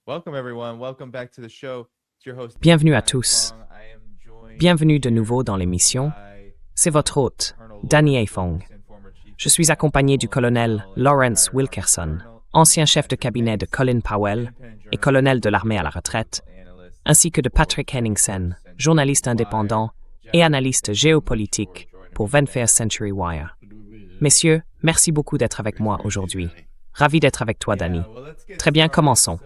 Welcome everyone. Welcome back to the show. It's your host. Bienvenue à tous. Bienvenue de nouveau dans l'émission. C'est votre hôte, Danny Aifong. Je suis accompagné du colonel Lawrence Wilkerson, ancien chef de cabinet de Colin Powell et colonel de l'armée à la retraite, ainsi que de Patrick Henningsen, journaliste indépendant et analyste géopolitique pour 21st Century Wire. Messieurs, merci beaucoup d'être avec moi aujourd'hui. Ravi d'être avec toi, Danny. Très bien, commençons.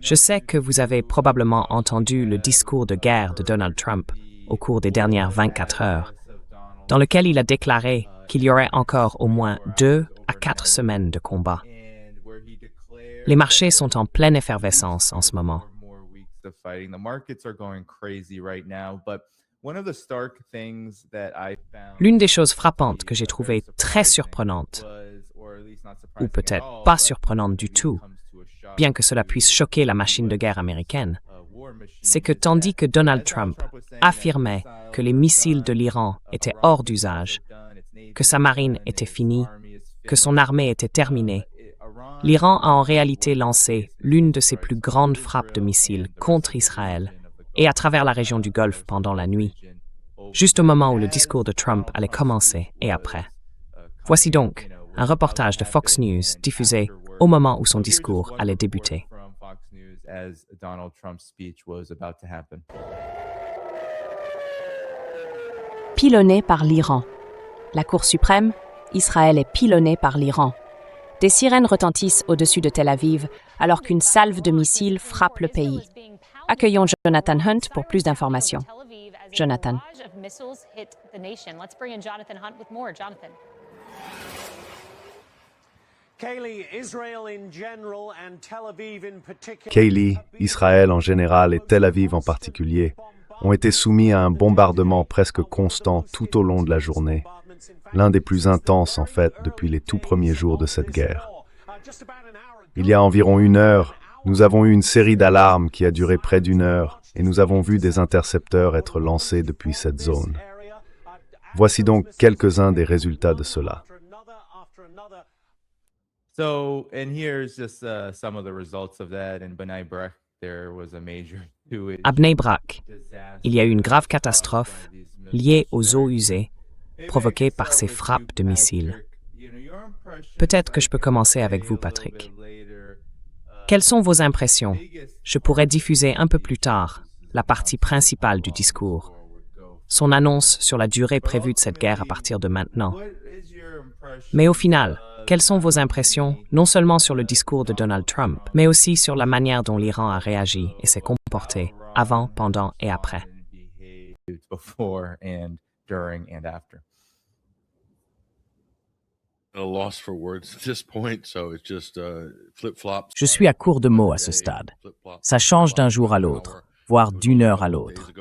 Je sais que vous avez probablement entendu le discours de guerre de Donald Trump au cours des dernières 24 heures, dans lequel il a déclaré qu'il y aurait encore au moins 2 à 4 semaines de combat. Les marchés sont en pleine effervescence en ce moment. L'une des choses frappantes que j'ai trouvées très surprenantes, ou peut-être pas surprenante du tout, bien que cela puisse choquer la machine de guerre américaine, c'est que tandis que Donald Trump affirmait que les missiles de l'Iran étaient hors d'usage, que sa marine était finie, que son armée était terminée, l'Iran a en réalité lancé l'une de ses plus grandes frappes de missiles contre Israël et à travers la région du Golfe pendant la nuit, juste au moment où le discours de Trump allait commencer et après. Voici donc un reportage de Fox News diffusé au moment où son discours allait débuter. Pilonné par l'Iran. La Cour suprême, Israël est pilonné par l'Iran. Des sirènes retentissent au-dessus de Tel Aviv alors qu'une salve de missiles frappe le pays. Accueillons Jonathan Hunt pour plus d'informations. Jonathan. Kaylee, Israël en général et Tel Aviv en particulier ont été soumis à un bombardement presque constant tout au long de la journée, l'un des plus intenses en fait depuis les tout premiers jours de cette guerre. Il y a environ 1 heure, nous avons eu une série d'alarmes qui a duré près d'1 heure et nous avons vu des intercepteurs être lancés depuis cette zone. Voici donc quelques-uns des résultats de cela. So, and here's just some of the results of that. In Bnei Brak, there was a major À Bnei Brak, il y a eu une grave catastrophe liée aux eaux usées provoquée par ces frappes de missiles. Peut-être que je peux commencer avec vous, Patrick. Quelles sont vos impressions? Je pourrais diffuser un peu plus tard la partie principale du discours, son annonce sur la durée prévue de cette guerre à partir de maintenant. Mais au final, quelles sont vos impressions, non seulement sur le discours de Donald Trump, mais aussi sur la manière dont l'Iran a réagi et s'est comporté avant, pendant et après? Je suis à court de mots à ce stade. Ça change d'un jour à l'autre, voire d'1 heure à l'autre.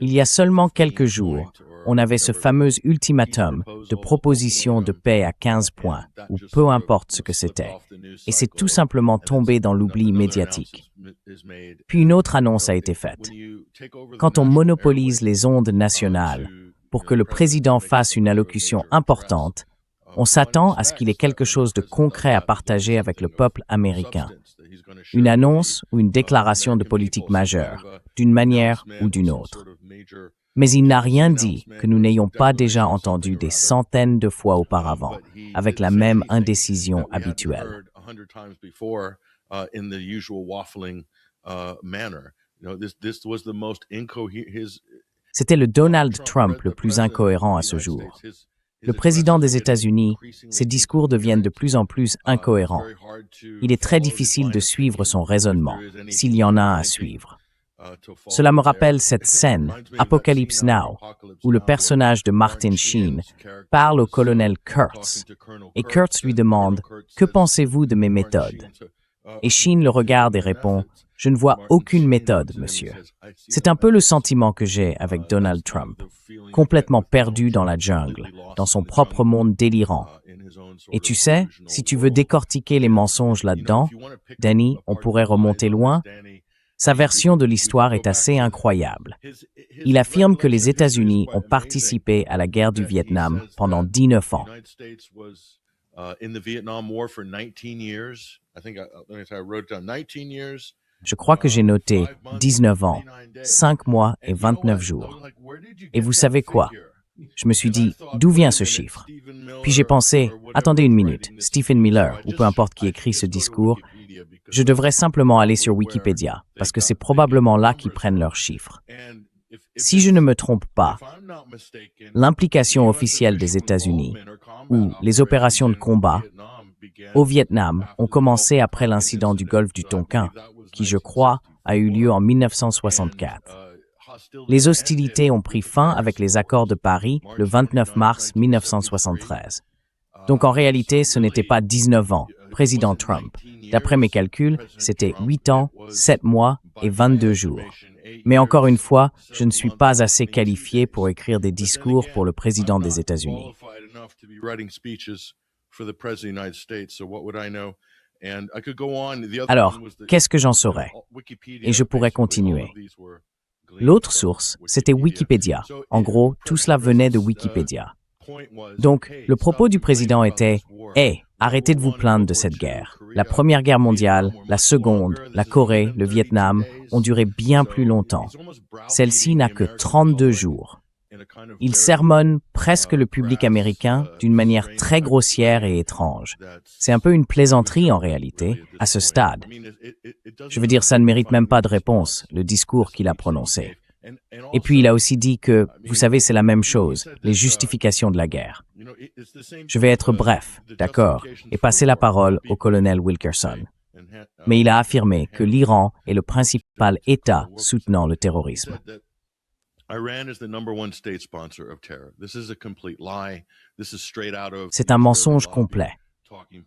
Il y a seulement quelques jours, on avait ce fameux ultimatum de proposition de paix à 15 points, ou peu importe ce que c'était, et c'est tout simplement tombé dans l'oubli médiatique. Puis une autre annonce a été faite. Quand on monopolise les ondes nationales pour que le président fasse une allocution importante, on s'attend à ce qu'il ait quelque chose de concret à partager avec le peuple américain. Une annonce ou une déclaration de politique majeure, d'une manière ou d'une autre. Mais il n'a rien dit que nous n'ayons pas déjà entendu des centaines de fois auparavant, avec la même indécision habituelle. C'était le Donald Trump le plus incohérent à ce jour. Le président des États-Unis, ses discours deviennent de plus en plus incohérents. Il est très difficile de suivre son raisonnement, s'il y en a un à suivre. Cela me rappelle cette scène, Apocalypse Now, où le personnage de Martin Sheen parle au colonel Kurtz, et Kurtz lui demande « Que pensez-vous de mes méthodes ?» Et Sheen le regarde et répond « Je ne vois aucune méthode, monsieur. » C'est un peu le sentiment que j'ai avec Donald Trump, complètement perdu dans la jungle, dans son propre monde délirant. Et tu sais, si tu veux décortiquer les mensonges là-dedans, Danny, on pourrait remonter loin. Sa version de l'histoire est assez incroyable. Il affirme que les États-Unis ont participé à la guerre du Vietnam pendant 19 ans. Je crois que j'ai noté 19 ans, 5 mois et 29 jours. Et vous savez quoi? Je me suis dit, d'où vient ce chiffre? Puis j'ai pensé, attendez une minute, Stephen Miller, ou peu importe qui écrit ce discours, je devrais simplement aller sur Wikipédia, parce que c'est probablement là qu'ils prennent leurs chiffres. Si je ne me trompe pas, l'implication officielle des États-Unis, ou les opérations de combat, au Vietnam ont commencé après l'incident du golfe du Tonkin, qui, je crois, a eu lieu en 1964. Les hostilités ont pris fin avec les accords de Paris le 29 mars 1973. Donc en réalité, ce n'était pas 19 ans, président Trump. D'après mes calculs, c'était 8 ans, 7 mois et 22 jours. Mais encore une fois, je ne suis pas assez qualifié pour écrire des discours pour le président des États-Unis. Alors, qu'est-ce que j'en saurais? Et je pourrais continuer. L'autre source, c'était Wikipédia. En gros, tout cela venait de Wikipédia. Donc, le propos du président était « Hey, arrêtez de vous plaindre de cette guerre. La Première Guerre mondiale, la Seconde, la Corée, le Vietnam ont duré bien plus longtemps. Celle-ci n'a que 32 jours. » Il sermonne presque le public américain d'une manière très grossière et étrange. C'est un peu une plaisanterie en réalité, à ce stade. Je veux dire, ça ne mérite même pas de réponse, le discours qu'il a prononcé. Et puis il a aussi dit que, vous savez, c'est la même chose, les justifications de la guerre. Je vais être bref, d'accord, et passer la parole au colonel Wilkerson. Mais il a affirmé que l'Iran est le principal État soutenant le terrorisme. C'est un mensonge complet.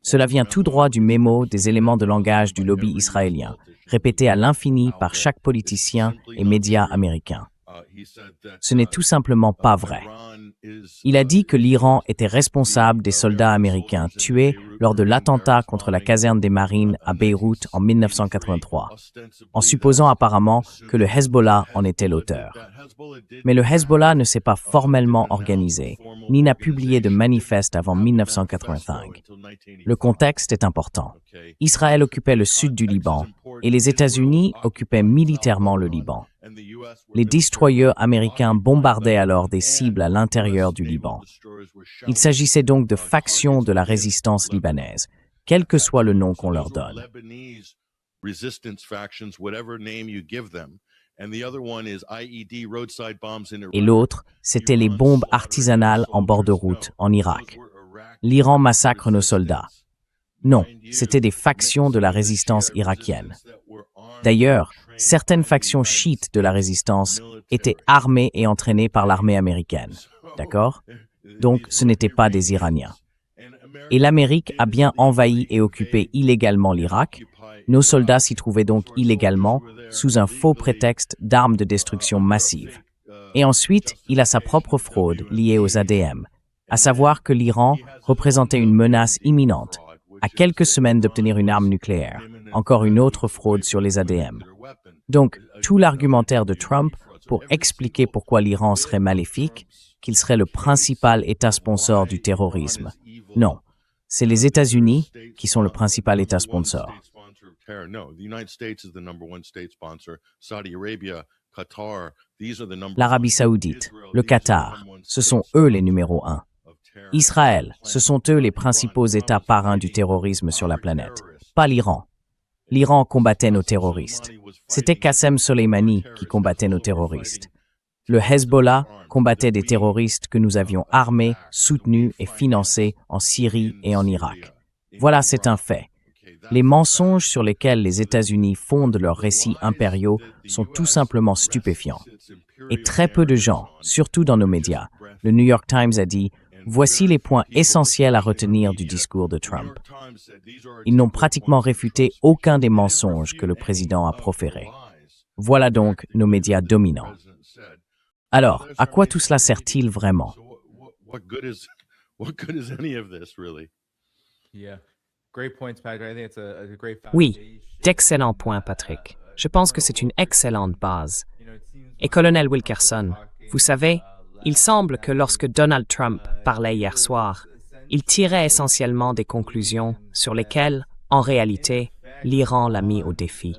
Cela vient tout droit du mémo des éléments de langage du lobby israélien, répété à l'infini par chaque politicien et média américain. Ce n'est tout simplement pas vrai. Il a dit que l'Iran était responsable des soldats américains tués lors de l'attentat contre la caserne des Marines à Beyrouth en 1983, en supposant apparemment que le Hezbollah en était l'auteur. Mais le Hezbollah ne s'est pas formellement organisé, ni n'a publié de manifeste avant 1985. Le contexte est important. Israël occupait le sud du Liban et les États-Unis occupaient militairement le Liban. Les destroyers américains bombardaient alors des cibles à l'intérieur du Liban. Il s'agissait donc de factions de la résistance libanaise, quel que soit le nom qu'on leur donne. Et l'autre, c'était les bombes artisanales en bord de route en Irak. L'Iran massacre nos soldats. Non, c'était des factions de la résistance irakienne. D'ailleurs, certaines factions chiites de la résistance étaient armées et entraînées par l'armée américaine. D'accord? Donc, ce n'étaient pas des Iraniens. Et l'Amérique a bien envahi et occupé illégalement l'Irak. Nos soldats s'y trouvaient donc illégalement, sous un faux prétexte d'armes de destruction massive. Et ensuite, il a sa propre fraude liée aux ADM, à savoir que l'Iran représentait une menace imminente, à quelques semaines d'obtenir une arme nucléaire, encore une autre fraude sur les ADM. Donc, tout l'argumentaire de Trump pour expliquer pourquoi l'Iran serait maléfique, qu'il serait le principal État sponsor du terrorisme. Non, c'est les États-Unis qui sont le principal État sponsor. L'Arabie saoudite, le Qatar, ce sont eux les numéros 1. Israël, ce sont eux les principaux États parrains du terrorisme sur la planète, pas l'Iran. L'Iran combattait nos terroristes. C'était Qassem Soleimani qui combattait nos terroristes. Le Hezbollah combattait des terroristes que nous avions armés, soutenus et financés en Syrie et en Irak. Voilà, c'est un fait. Les mensonges sur lesquels les États-Unis fondent leurs récits impériaux sont tout simplement stupéfiants. Et très peu de gens, surtout dans nos médias, le New York Times a dit « Voici les points essentiels à retenir du discours de Trump ». Ils n'ont pratiquement réfuté aucun des mensonges que le président a proférés. Voilà donc nos médias dominants. Alors, à quoi tout cela sert-il vraiment? Oui, d'excellents points, Patrick. Je pense que c'est une excellente base. Et colonel Wilkerson, vous savez, il semble que lorsque Donald Trump parlait hier soir, il tirait essentiellement des conclusions sur lesquelles, En réalité, l'Iran l'a mis au défi.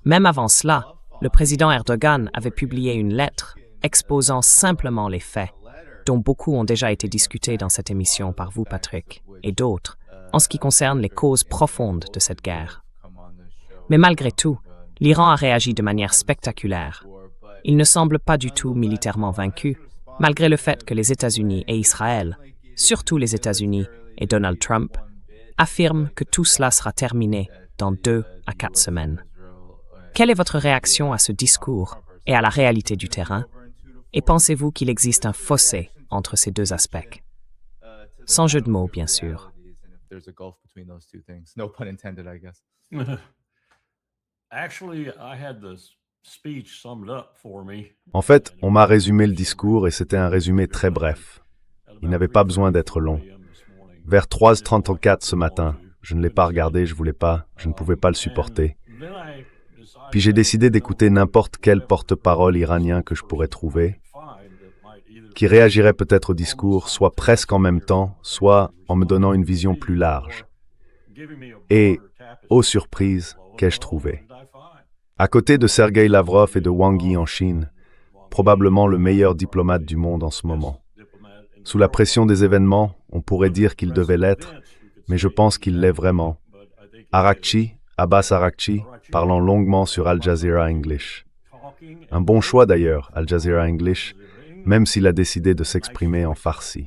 Même avant cela, le président Erdogan avait publié une lettre exposant simplement les faits, dont beaucoup ont déjà été discutés dans cette émission par vous, Patrick, et d'autres, en ce qui concerne les causes profondes de cette guerre. Mais malgré tout, l'Iran a réagi de manière spectaculaire. Il ne semble pas du tout militairement vaincu, malgré le fait que les États-Unis et Israël, surtout les États-Unis et Donald Trump, affirment que tout cela sera terminé dans 2 à 4 semaines. Quelle est votre réaction à ce discours et à la réalité du terrain? Et pensez-vous qu'il existe un fossé entre ces deux aspects? Sans jeu de mots, bien sûr. En fait, on m'a résumé le discours et c'était un résumé très bref. Il n'avait pas besoin d'être long. Vers 3h34 ce matin, je ne l'ai pas regardé, je ne pouvais pas le supporter. Puis j'ai décidé d'écouter n'importe quel porte-parole iranien que je pourrais trouver, qui réagirait peut-être au discours, soit presque en même temps, soit en me donnant une vision plus large. Et, ô surprise, qu'ai-je trouvé? À côté de Sergei Lavrov et de Wang Yi en Chine, probablement le meilleur diplomate du monde en ce moment. Sous la pression des événements, on pourrait dire qu'il devait l'être, mais je pense qu'il l'est vraiment. Abbas Araghchi, parlant longuement sur Al Jazeera English. Un bon choix d'ailleurs, Al Jazeera English, même s'il a décidé de s'exprimer en farsi.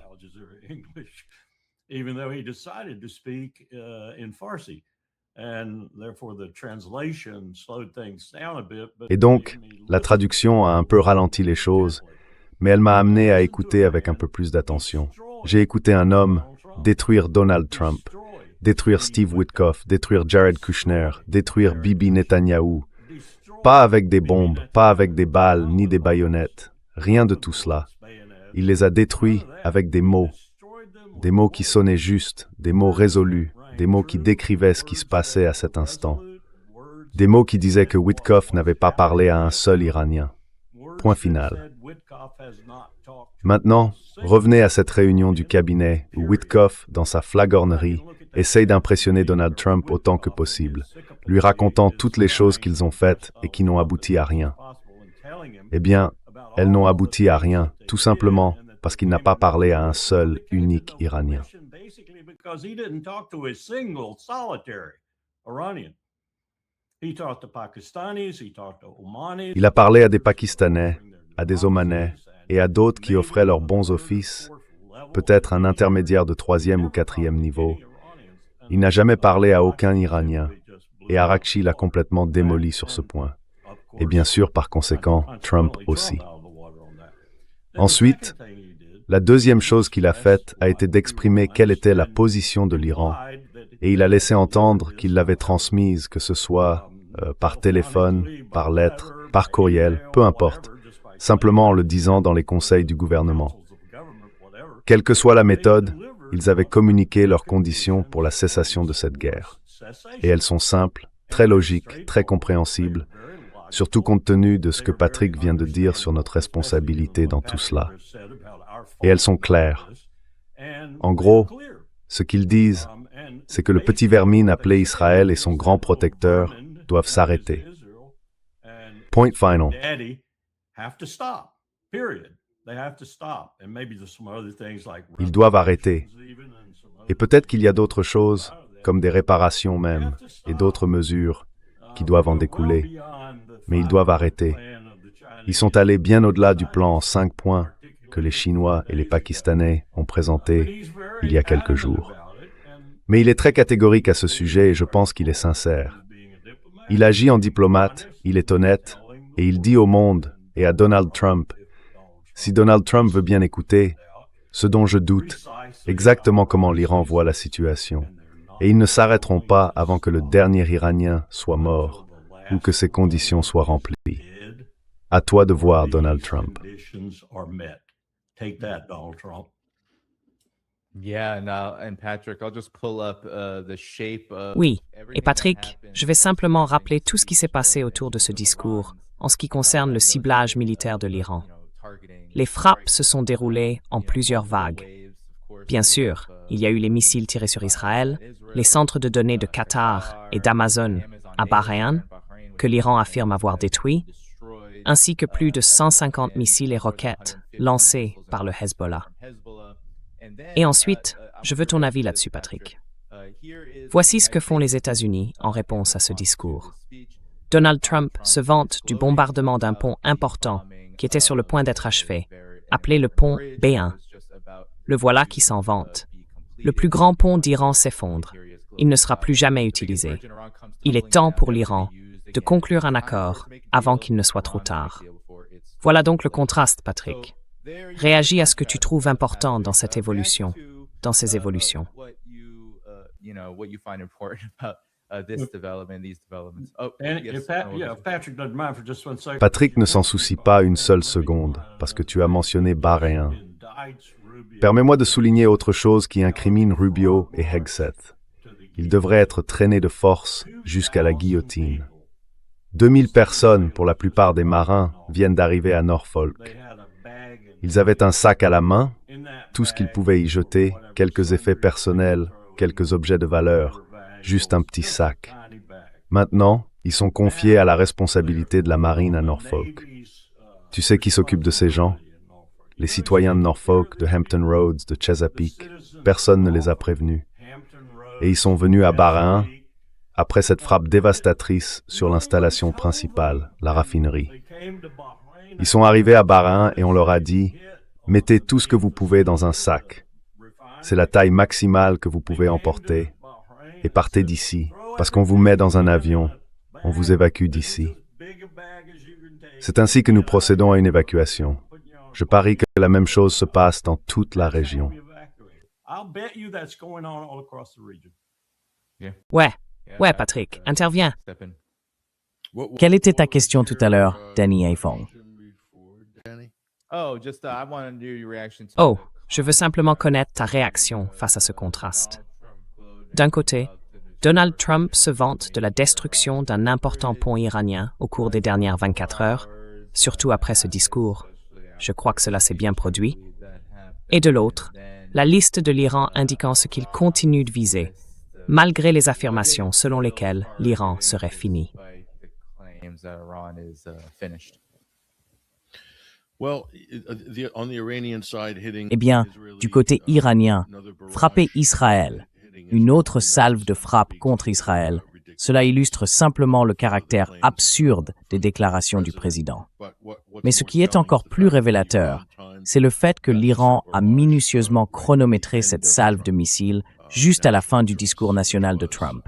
Et donc, la traduction a un peu ralenti les choses, mais elle m'a amené à écouter avec un peu plus d'attention. J'ai écouté un homme détruire Donald Trump, détruire Steve Witkoff, détruire Jared Kushner, détruire Bibi Netanyahou. Pas avec des bombes, pas avec des balles, ni des baïonnettes. Rien de tout cela. Il les a détruits avec des mots qui sonnaient justes, des mots résolus, des mots qui décrivaient ce qui se passait à cet instant. Des mots qui disaient que Witkoff n'avait pas parlé à un seul Iranien. Point final. Maintenant, revenez à cette réunion du cabinet où Witkoff, dans sa flagornerie, essaye d'impressionner Donald Trump autant que possible, lui racontant toutes les choses qu'ils ont faites et qui n'ont abouti à rien. Eh bien, elles n'ont abouti à rien, tout simplement parce qu'il n'a pas parlé à un seul, unique Iranien. Il a parlé à des Pakistanais, à des Omanais et à d'autres qui offraient leurs bons offices, peut-être un intermédiaire de 3e ou 4e niveau. Il n'a jamais parlé à aucun Iranien, et Araghchi l'a complètement démoli sur ce point. Et bien sûr, par conséquent, Trump aussi. Ensuite, la deuxième chose qu'il a faite a été d'exprimer quelle était la position de l'Iran, et il a laissé entendre qu'il l'avait transmise, que ce soit par téléphone, par lettre, par courriel, peu importe, simplement en le disant dans les conseils du gouvernement. Quelle que soit la méthode, ils avaient communiqué leurs conditions pour la cessation de cette guerre. Et elles sont simples, très logiques, très compréhensibles, surtout compte tenu de ce que Patrick vient de dire sur notre responsabilité dans tout cela. Et elles sont claires. En gros, ce qu'ils disent, c'est que le petit vermine appelé Israël et son grand protecteur doivent s'arrêter. Point final. Ils doivent arrêter. Et peut-être qu'il y a d'autres choses, comme des réparations même, et d'autres mesures qui doivent en découler. Mais ils doivent arrêter. Ils sont allés bien au-delà du plan en 5 points que les Chinois et les Pakistanais ont présenté il y a quelques jours. Mais il est très catégorique à ce sujet et je pense qu'il est sincère. Il agit en diplomate, il est honnête, et il dit au monde et à Donald Trump, si Donald Trump veut bien écouter, ce dont je doute, exactement comment l'Iran voit la situation. Et ils ne s'arrêteront pas avant que le dernier Iranien soit mort ou que ces conditions soient remplies. À toi de voir, Donald Trump. Oui, et Patrick, je vais simplement rappeler tout ce qui s'est passé autour de ce discours en ce qui concerne le ciblage militaire de l'Iran. Les frappes se sont déroulées en plusieurs vagues. Bien sûr, il y a eu les missiles tirés sur Israël, les centres de données de Qatar et d'Amazon à Bahreïn, que l'Iran affirme avoir détruits, ainsi que plus de 150 missiles et roquettes lancés par le Hezbollah. Et ensuite, je veux ton avis là-dessus, Patrick. Voici ce que font les États-Unis en réponse à ce discours. Donald Trump se vante du bombardement d'un pont important qui était sur le point d'être achevé, appelé le pont B1. Le voilà qui s'en vante. Le plus grand pont d'Iran s'effondre. Il ne sera plus jamais utilisé. Il est temps pour l'Iran de conclure un accord avant qu'il ne soit trop tard. Voilà donc le contraste, Patrick. Réagis à ce que tu trouves important dans cette évolution, dans ces évolutions. Patrick ne s'en soucie pas une seule seconde, parce que tu as mentionné Bahreïn. Permets-moi de souligner autre chose qui incrimine Rubio et Hegseth. Ils devraient être traînés de force jusqu'à la guillotine. 2000 personnes, pour la plupart des marins, viennent d'arriver à Norfolk. Ils avaient un sac à la main, tout ce qu'ils pouvaient y jeter, quelques effets personnels, quelques objets de valeur, juste un petit sac. Maintenant, ils sont confiés à la responsabilité de la marine à Norfolk. Tu sais qui s'occupe de ces gens? Les citoyens de Norfolk, de Hampton Roads, de Chesapeake. Personne ne les a prévenus. Et ils sont venus à Bahreïn après cette frappe dévastatrice sur l'installation principale, la raffinerie. Ils sont arrivés à Bahreïn et on leur a dit « Mettez tout ce que vous pouvez dans un sac. C'est la taille maximale que vous pouvez emporter. Et partez d'ici, parce qu'on vous met dans un avion. On vous évacue d'ici. » C'est ainsi que nous procédons à une évacuation. Je parie que la même chose se passe dans toute la région. Ouais, Patrick, interviens. Quelle était ta question tout à l'heure, Danny Aifong? Oh, Je veux simplement connaître ta réaction face à ce contraste. D'un côté, Donald Trump se vante de la destruction d'un important pont iranien au cours des dernières 24 heures, surtout après ce discours. Je crois que cela s'est bien produit. Et de l'autre, la liste de l'Iran indiquant ce qu'il continue de viser, malgré les affirmations selon lesquelles l'Iran serait fini. Eh bien, du côté iranien, frapper Israël, une autre salve de frappe contre Israël, cela illustre simplement le caractère absurde des déclarations du président. Mais ce qui est encore plus révélateur, c'est le fait que l'Iran a minutieusement chronométré cette salve de missiles juste à la fin du discours national de Trump,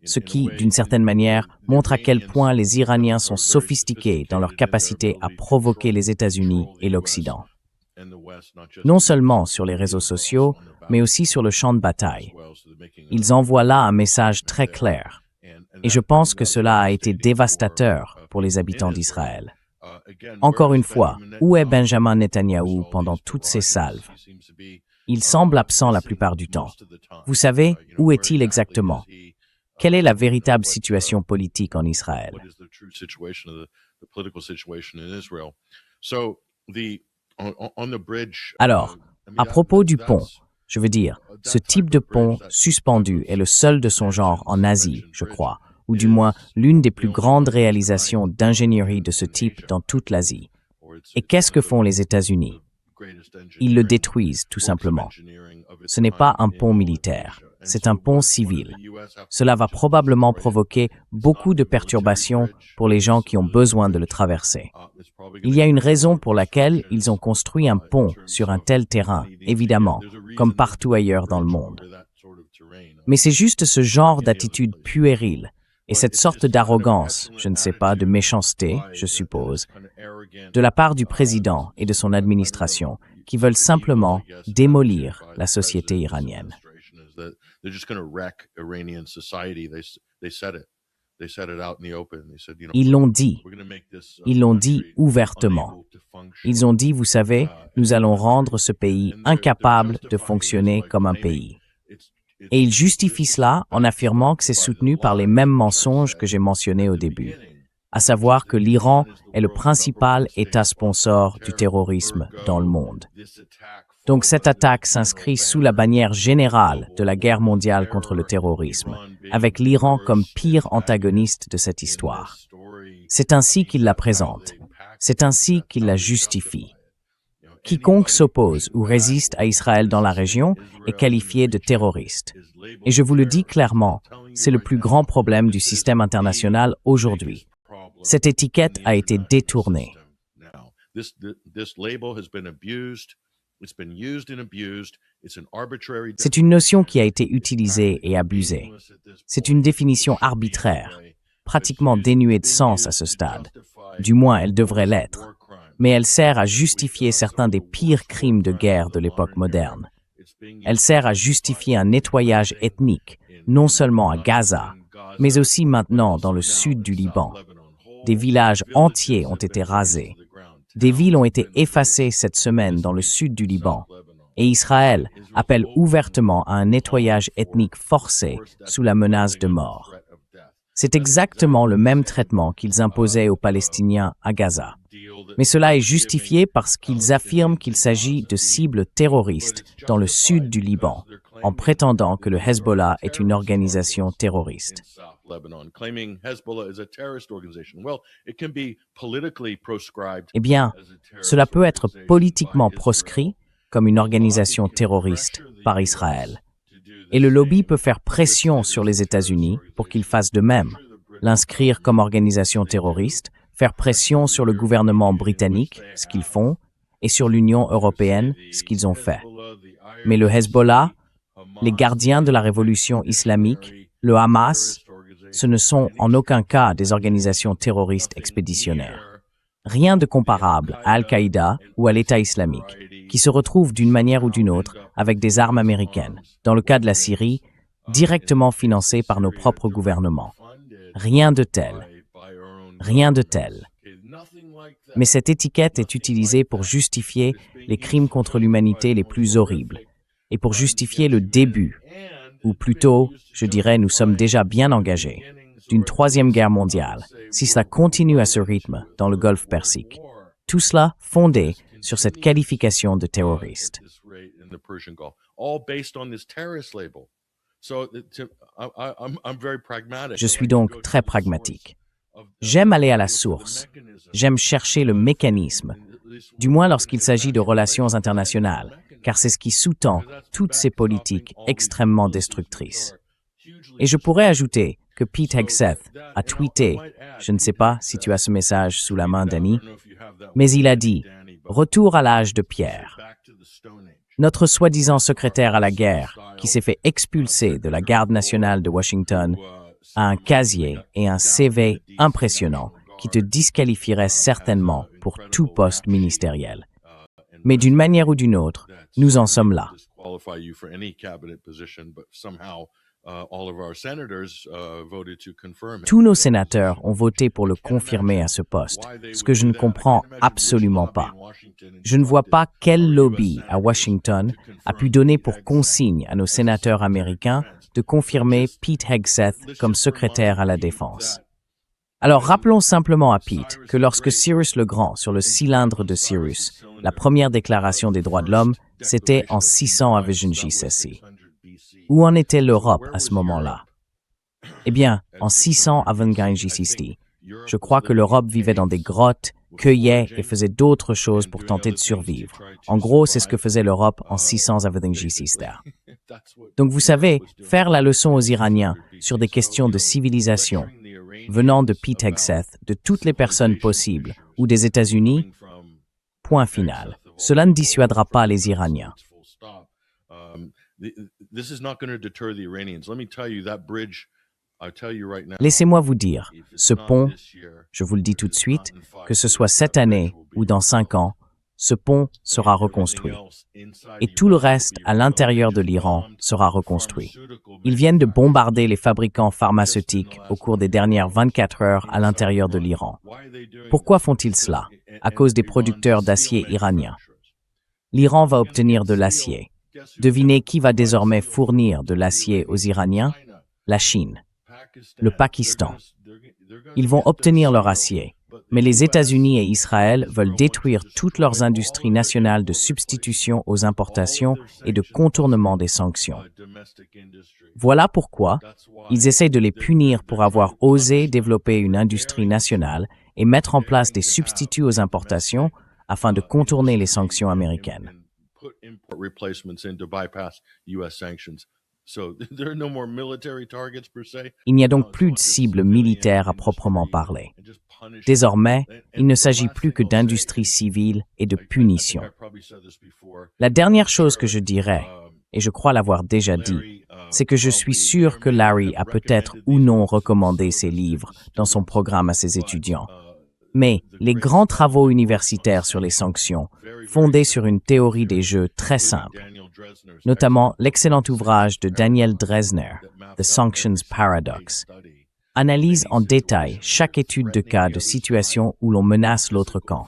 ce qui, d'une certaine manière, montre à quel point les Iraniens sont sophistiqués dans leur capacité à provoquer les États-Unis et l'Occident. Non seulement sur les réseaux sociaux, mais aussi sur le champ de bataille. Ils envoient là un message très clair. Et je pense que cela a été dévastateur pour les habitants d'Israël. Encore une fois, où est Benjamin Netanyahou pendant toutes ces salves? Il semble absent la plupart du temps. Vous savez, où est-il exactement? Quelle est la véritable situation politique en Israël? Alors, à propos du pont, je veux dire, ce type de pont suspendu est le seul de son genre en Asie, je crois, ou du moins l'une des plus grandes réalisations d'ingénierie de ce type dans toute l'Asie. Et qu'est-ce que font les États-Unis? Ils le détruisent, tout simplement. Ce n'est pas un pont militaire, c'est un pont civil. Cela va probablement provoquer beaucoup de perturbations pour les gens qui ont besoin de le traverser. Il y a une raison pour laquelle ils ont construit un pont sur un tel terrain, évidemment, comme partout ailleurs dans le monde. Mais c'est juste ce genre d'attitude puérile et cette sorte d'arrogance, je ne sais pas, de méchanceté, je suppose, de la part du président et de son administration, qui veulent simplement démolir la société iranienne. Ils l'ont dit ouvertement. Ils ont dit, vous savez, nous allons rendre ce pays incapable de fonctionner comme un pays. Et ils justifient cela en affirmant que c'est soutenu par les mêmes mensonges que j'ai mentionnés au début, à savoir que l'Iran est le principal État sponsor du terrorisme dans le monde. Donc cette attaque s'inscrit sous la bannière générale de la guerre mondiale contre le terrorisme, avec l'Iran comme pire antagoniste de cette histoire. C'est ainsi qu'il la présente. C'est ainsi qu'il la justifie. Quiconque s'oppose ou résiste à Israël dans la région est qualifié de terroriste. Et je vous le dis clairement, c'est le plus grand problème du système international aujourd'hui. Cette étiquette a été détournée. C'est une notion qui a été utilisée et abusée. C'est une définition arbitraire, pratiquement dénuée de sens à ce stade. Du moins, elle devrait l'être. Mais elle sert à justifier certains des pires crimes de guerre de l'époque moderne. Elle sert à justifier un nettoyage ethnique, non seulement à Gaza, mais aussi maintenant dans le sud du Liban. Des villages entiers ont été rasés. Des villes ont été effacées cette semaine dans le sud du Liban. Et Israël appelle ouvertement à un nettoyage ethnique forcé sous la menace de mort. C'est exactement le même traitement qu'ils imposaient aux Palestiniens à Gaza. Mais cela est justifié parce qu'ils affirment qu'il s'agit de cibles terroristes dans le sud du Liban, en prétendant que le Hezbollah est une organisation terroriste. Eh bien, cela peut être politiquement proscrit comme une organisation terroriste par Israël. Et le lobby peut faire pression sur les États-Unis pour qu'ils fassent de même, l'inscrire comme organisation terroriste, faire pression sur le gouvernement britannique, ce qu'ils font, et sur l'Union européenne, ce qu'ils ont fait. Mais le Hezbollah, les gardiens de la révolution islamique, le Hamas, ce ne sont en aucun cas des organisations terroristes expéditionnaires. Rien de comparable à Al-Qaïda ou à l'État islamique, qui se retrouvent d'une manière ou d'une autre avec des armes américaines, dans le cas de la Syrie, directement financées par nos propres gouvernements. Rien de tel. Rien de tel. Mais cette étiquette est utilisée pour justifier les crimes contre l'humanité les plus horribles, et pour justifier le début, ou plutôt, je dirais, nous sommes déjà bien engagés, d'une troisième guerre mondiale, si cela continue à ce rythme dans le Golfe Persique. Tout cela fondé sur cette qualification de terroriste. Je suis donc très pragmatique. J'aime aller à la source. J'aime chercher le mécanisme, du moins lorsqu'il s'agit de relations internationales, car c'est ce qui sous-tend toutes ces politiques extrêmement destructrices. Et je pourrais ajouter que Pete Hegseth a tweeté, je ne sais pas si tu as ce message sous la main, Danny, mais il a dit « Retour à l'âge de pierre ». Notre soi-disant secrétaire à la guerre, qui s'est fait expulser de la garde nationale de Washington, a un casier et un CV impressionnant qui te disqualifierait certainement pour tout poste ministériel. Mais d'une manière ou d'une autre, nous en sommes là. Tous nos sénateurs ont voté pour le confirmer à ce poste, ce que je ne comprends absolument pas. Je ne vois pas quel lobby à Washington a pu donner pour consigne à nos sénateurs américains de confirmer Pete Hegseth comme secrétaire à la Défense. Alors rappelons simplement à Pete que lorsque Cyrus le Grand, sur le cylindre de Cyrus, la première déclaration des droits de l'homme, c'était en 600 avant J.C.C. Où en était l'Europe à ce moment-là? Eh bien, en 600 avant J.C.C., je crois que l'Europe vivait dans des grottes, cueillait et faisait d'autres choses pour tenter de survivre. En gros, c'est ce que faisait l'Europe en 600 avant J.C.C. Donc vous savez, faire la leçon aux Iraniens sur des questions de civilisation, venant de Pete Hegseth, de toutes les personnes possibles, ou des États-Unis, point final. Cela ne dissuadera pas les Iraniens. Laissez-moi vous dire, ce pont, je vous le dis tout de suite, que ce soit cette année ou dans 5 ans, ce pont sera reconstruit. Et tout le reste à l'intérieur de l'Iran sera reconstruit. Ils viennent de bombarder les fabricants pharmaceutiques au cours des dernières 24 heures à l'intérieur de l'Iran. Pourquoi font-ils cela? À cause des producteurs d'acier iraniens. L'Iran va obtenir de l'acier. Devinez qui va désormais fournir de l'acier aux Iraniens? La Chine. Le Pakistan. Ils vont obtenir leur acier. Mais les États-Unis et Israël veulent détruire toutes leurs industries nationales de substitution aux importations et de contournement des sanctions. Voilà pourquoi ils essaient de les punir pour avoir osé développer une industrie nationale et mettre en place des substituts aux importations afin de contourner les sanctions américaines. Il n'y a donc plus de cibles militaires à proprement parler. Désormais, il ne s'agit plus que d'industrie civile et de punition. La dernière chose que je dirais, et je crois l'avoir déjà dit, c'est que je suis sûr que Larry a peut-être ou non recommandé ces livres dans son programme à ses étudiants. Mais les grands travaux universitaires sur les sanctions, fondés sur une théorie des jeux très simple, notamment l'excellent ouvrage de Daniel Drezner, The Sanctions Paradox, analyse en détail chaque étude de cas de situation où l'on menace l'autre camp.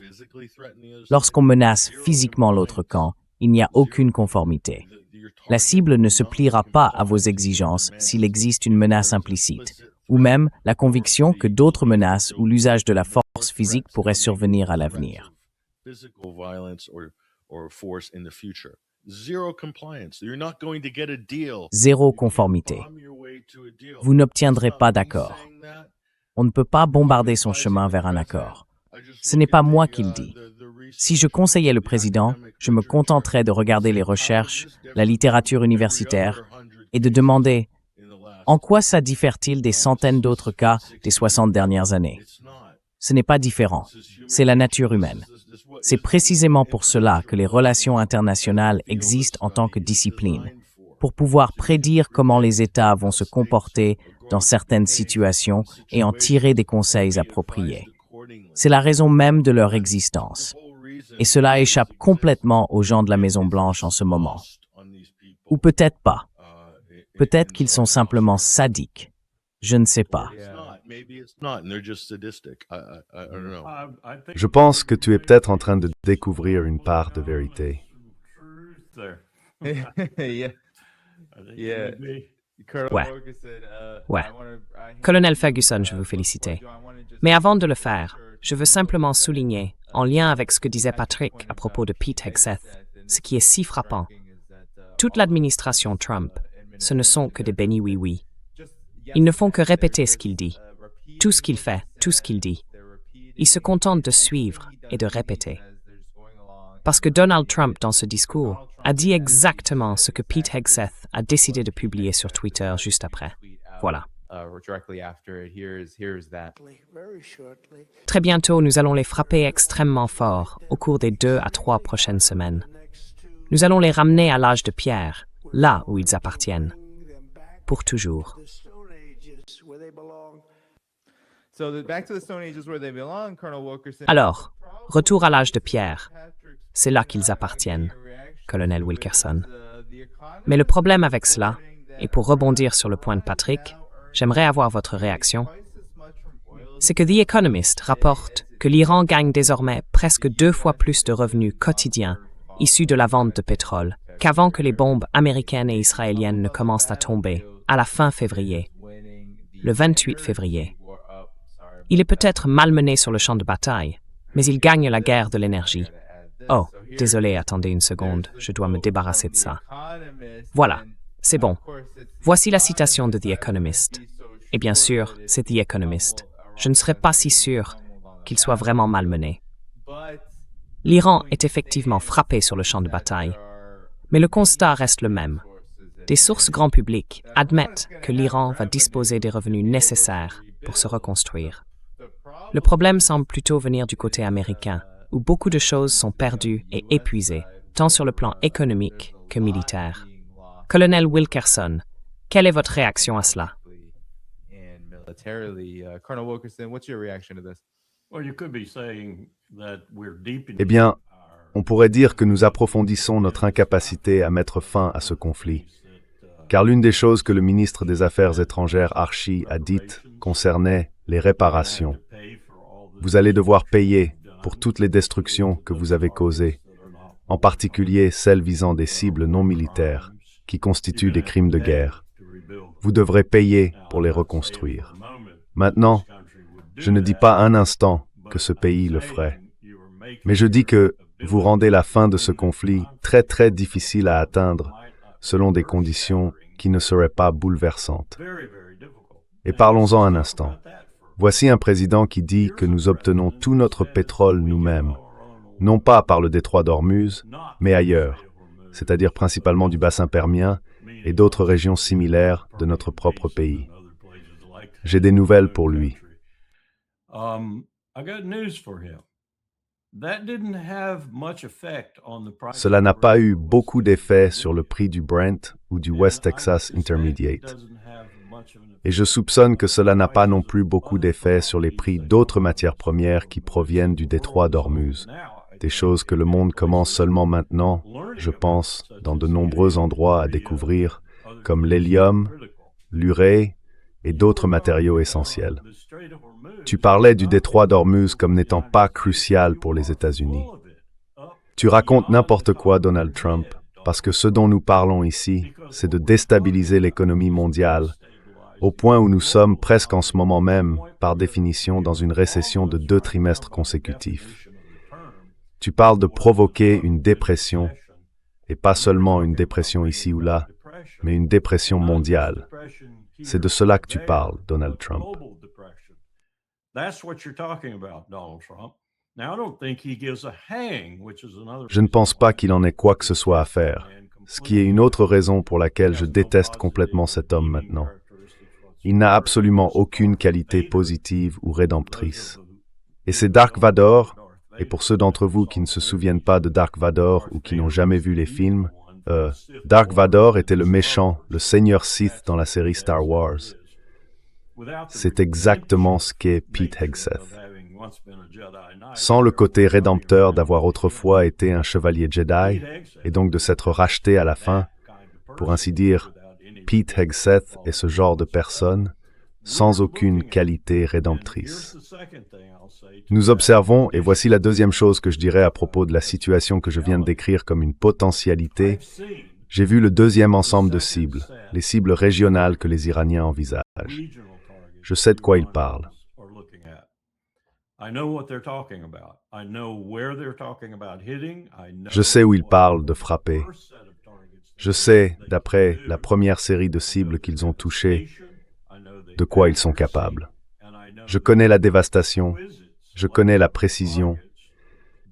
Lorsqu'on menace physiquement l'autre camp, il n'y a aucune conformité. La cible ne se pliera pas à vos exigences s'il existe une menace implicite, ou même la conviction que d'autres menaces ou l'usage de la force physique pourrait survenir à l'avenir. Zéro conformité. Vous n'obtiendrez pas d'accord. On ne peut pas bombarder son chemin vers un accord. Ce n'est pas moi qui le dis. Si je conseillais le président, je me contenterais de regarder les recherches, la littérature universitaire, et de demander « En quoi ça diffère-t-il des centaines d'autres cas des 60 dernières années ?» Ce n'est pas différent. C'est la nature humaine. C'est précisément pour cela que les relations internationales existent en tant que discipline, pour pouvoir prédire comment les États vont se comporter dans certaines situations et en tirer des conseils appropriés. C'est la raison même de leur existence. Et cela échappe complètement aux gens de la Maison-Blanche en ce moment. Ou peut-être pas. Peut-être qu'ils sont simplement sadiques. Je ne sais pas. Je pense que tu es peut-être en train de découvrir une part de vérité. Ouais. Colonel Ferguson, je vous félicite. Mais avant de le faire, je veux simplement souligner, en lien avec ce que disait Patrick à propos de Pete Hegseth, ce qui est si frappant. Toute l'administration Trump, ce ne sont que des bénis oui-oui. Ils ne font que répéter ce qu'il dit. Tout ce qu'il fait, tout ce qu'il dit. Ils se contentent de suivre et de répéter. Parce que Donald Trump, dans ce discours, a dit exactement ce que Pete Hegseth a décidé de publier sur Twitter juste après. Voilà. Très bientôt, nous allons les frapper extrêmement fort au cours des 2 à 3 prochaines semaines. Nous allons les ramener à l'âge de pierre, là où ils appartiennent. Pour toujours. Alors, retour à l'âge de pierre. C'est là qu'ils appartiennent, colonel Wilkerson. Mais le problème avec cela, et pour rebondir sur le point de Patrick, j'aimerais avoir votre réaction, c'est que The Economist rapporte que l'Iran gagne désormais presque 2 fois plus de revenus quotidiens issus de la vente de pétrole qu'avant que les bombes américaines et israéliennes ne commencent à tomber à la fin février, le 28 février. Il est peut-être malmené sur le champ de bataille, mais il gagne la guerre de l'énergie. Oh, désolé, attendez une seconde, je dois me débarrasser de ça. Voilà, c'est bon. Voici la citation de The Economist. Et bien sûr, c'est The Economist. Je ne serais pas si sûr qu'il soit vraiment malmené. L'Iran est effectivement frappé sur le champ de bataille, mais le constat reste le même. Des sources grand public admettent que l'Iran va disposer des revenus nécessaires pour se reconstruire. Le problème semble plutôt venir du côté américain, où beaucoup de choses sont perdues et épuisées, tant sur le plan économique que militaire. Colonel Wilkerson, quelle est votre réaction à cela? Eh bien, on pourrait dire que nous approfondissons notre incapacité à mettre fin à ce conflit. Car l'une des choses que le ministre des Affaires étrangères Archie a dites concernait les réparations. Vous allez devoir payer pour toutes les destructions que vous avez causées, en particulier celles visant des cibles non militaires, qui constituent des crimes de guerre. Vous devrez payer pour les reconstruire. Maintenant, je ne dis pas un instant que ce pays le ferait. Mais je dis que vous rendez la fin de ce conflit très très difficile à atteindre selon des conditions qui ne seraient pas bouleversantes. Et parlons-en un instant. Voici un président qui dit que nous obtenons tout notre pétrole nous-mêmes, non pas par le détroit d'Ormuz, mais ailleurs, c'est-à-dire principalement du bassin permien et d'autres régions similaires de notre propre pays. J'ai des nouvelles pour lui. Cela n'a pas eu beaucoup d'effet sur le prix du Brent ou du West Texas Intermediate. Et je soupçonne que cela n'a pas non plus beaucoup d'effet sur les prix d'autres matières premières qui proviennent du détroit d'Ormuz. Des choses que le monde commence seulement maintenant, je pense, dans de nombreux endroits à découvrir, comme l'hélium, l'urée et d'autres matériaux essentiels. Tu parlais du détroit d'Ormuz comme n'étant pas crucial pour les États-Unis. Tu racontes n'importe quoi, Donald Trump, parce que ce dont nous parlons ici, c'est de déstabiliser l'économie mondiale, au point où nous sommes presque en ce moment même, par définition, dans une récession de 2 trimestres consécutifs. Tu parles de provoquer une dépression, et pas seulement une dépression ici ou là, mais une dépression mondiale. C'est de cela que tu parles, Donald Trump. Je ne pense pas qu'il en ait quoi que ce soit à faire, ce qui est une autre raison pour laquelle je déteste complètement cet homme maintenant. Il n'a absolument aucune qualité positive ou rédemptrice. Et c'est Dark Vador, et pour ceux d'entre vous qui ne se souviennent pas de Dark Vador ou qui n'ont jamais vu les films, Dark Vador était le méchant, le seigneur Sith dans la série Star Wars. C'est exactement ce qu'est Pete Hegseth. Sans le côté rédempteur d'avoir autrefois été un chevalier Jedi, et donc de s'être racheté à la fin, pour ainsi dire, Pete Hegseth est ce genre de personne, sans aucune qualité rédemptrice. Nous observons, et voici la deuxième chose que je dirais à propos de la situation que je viens de décrire comme une potentialité, j'ai vu le deuxième ensemble de cibles, les cibles régionales que les Iraniens envisagent. Je sais de quoi ils parlent. Je sais où ils parlent de frapper. Je sais, d'après la première série de cibles qu'ils ont touchées, de quoi ils sont capables. Je connais la dévastation, je connais la précision,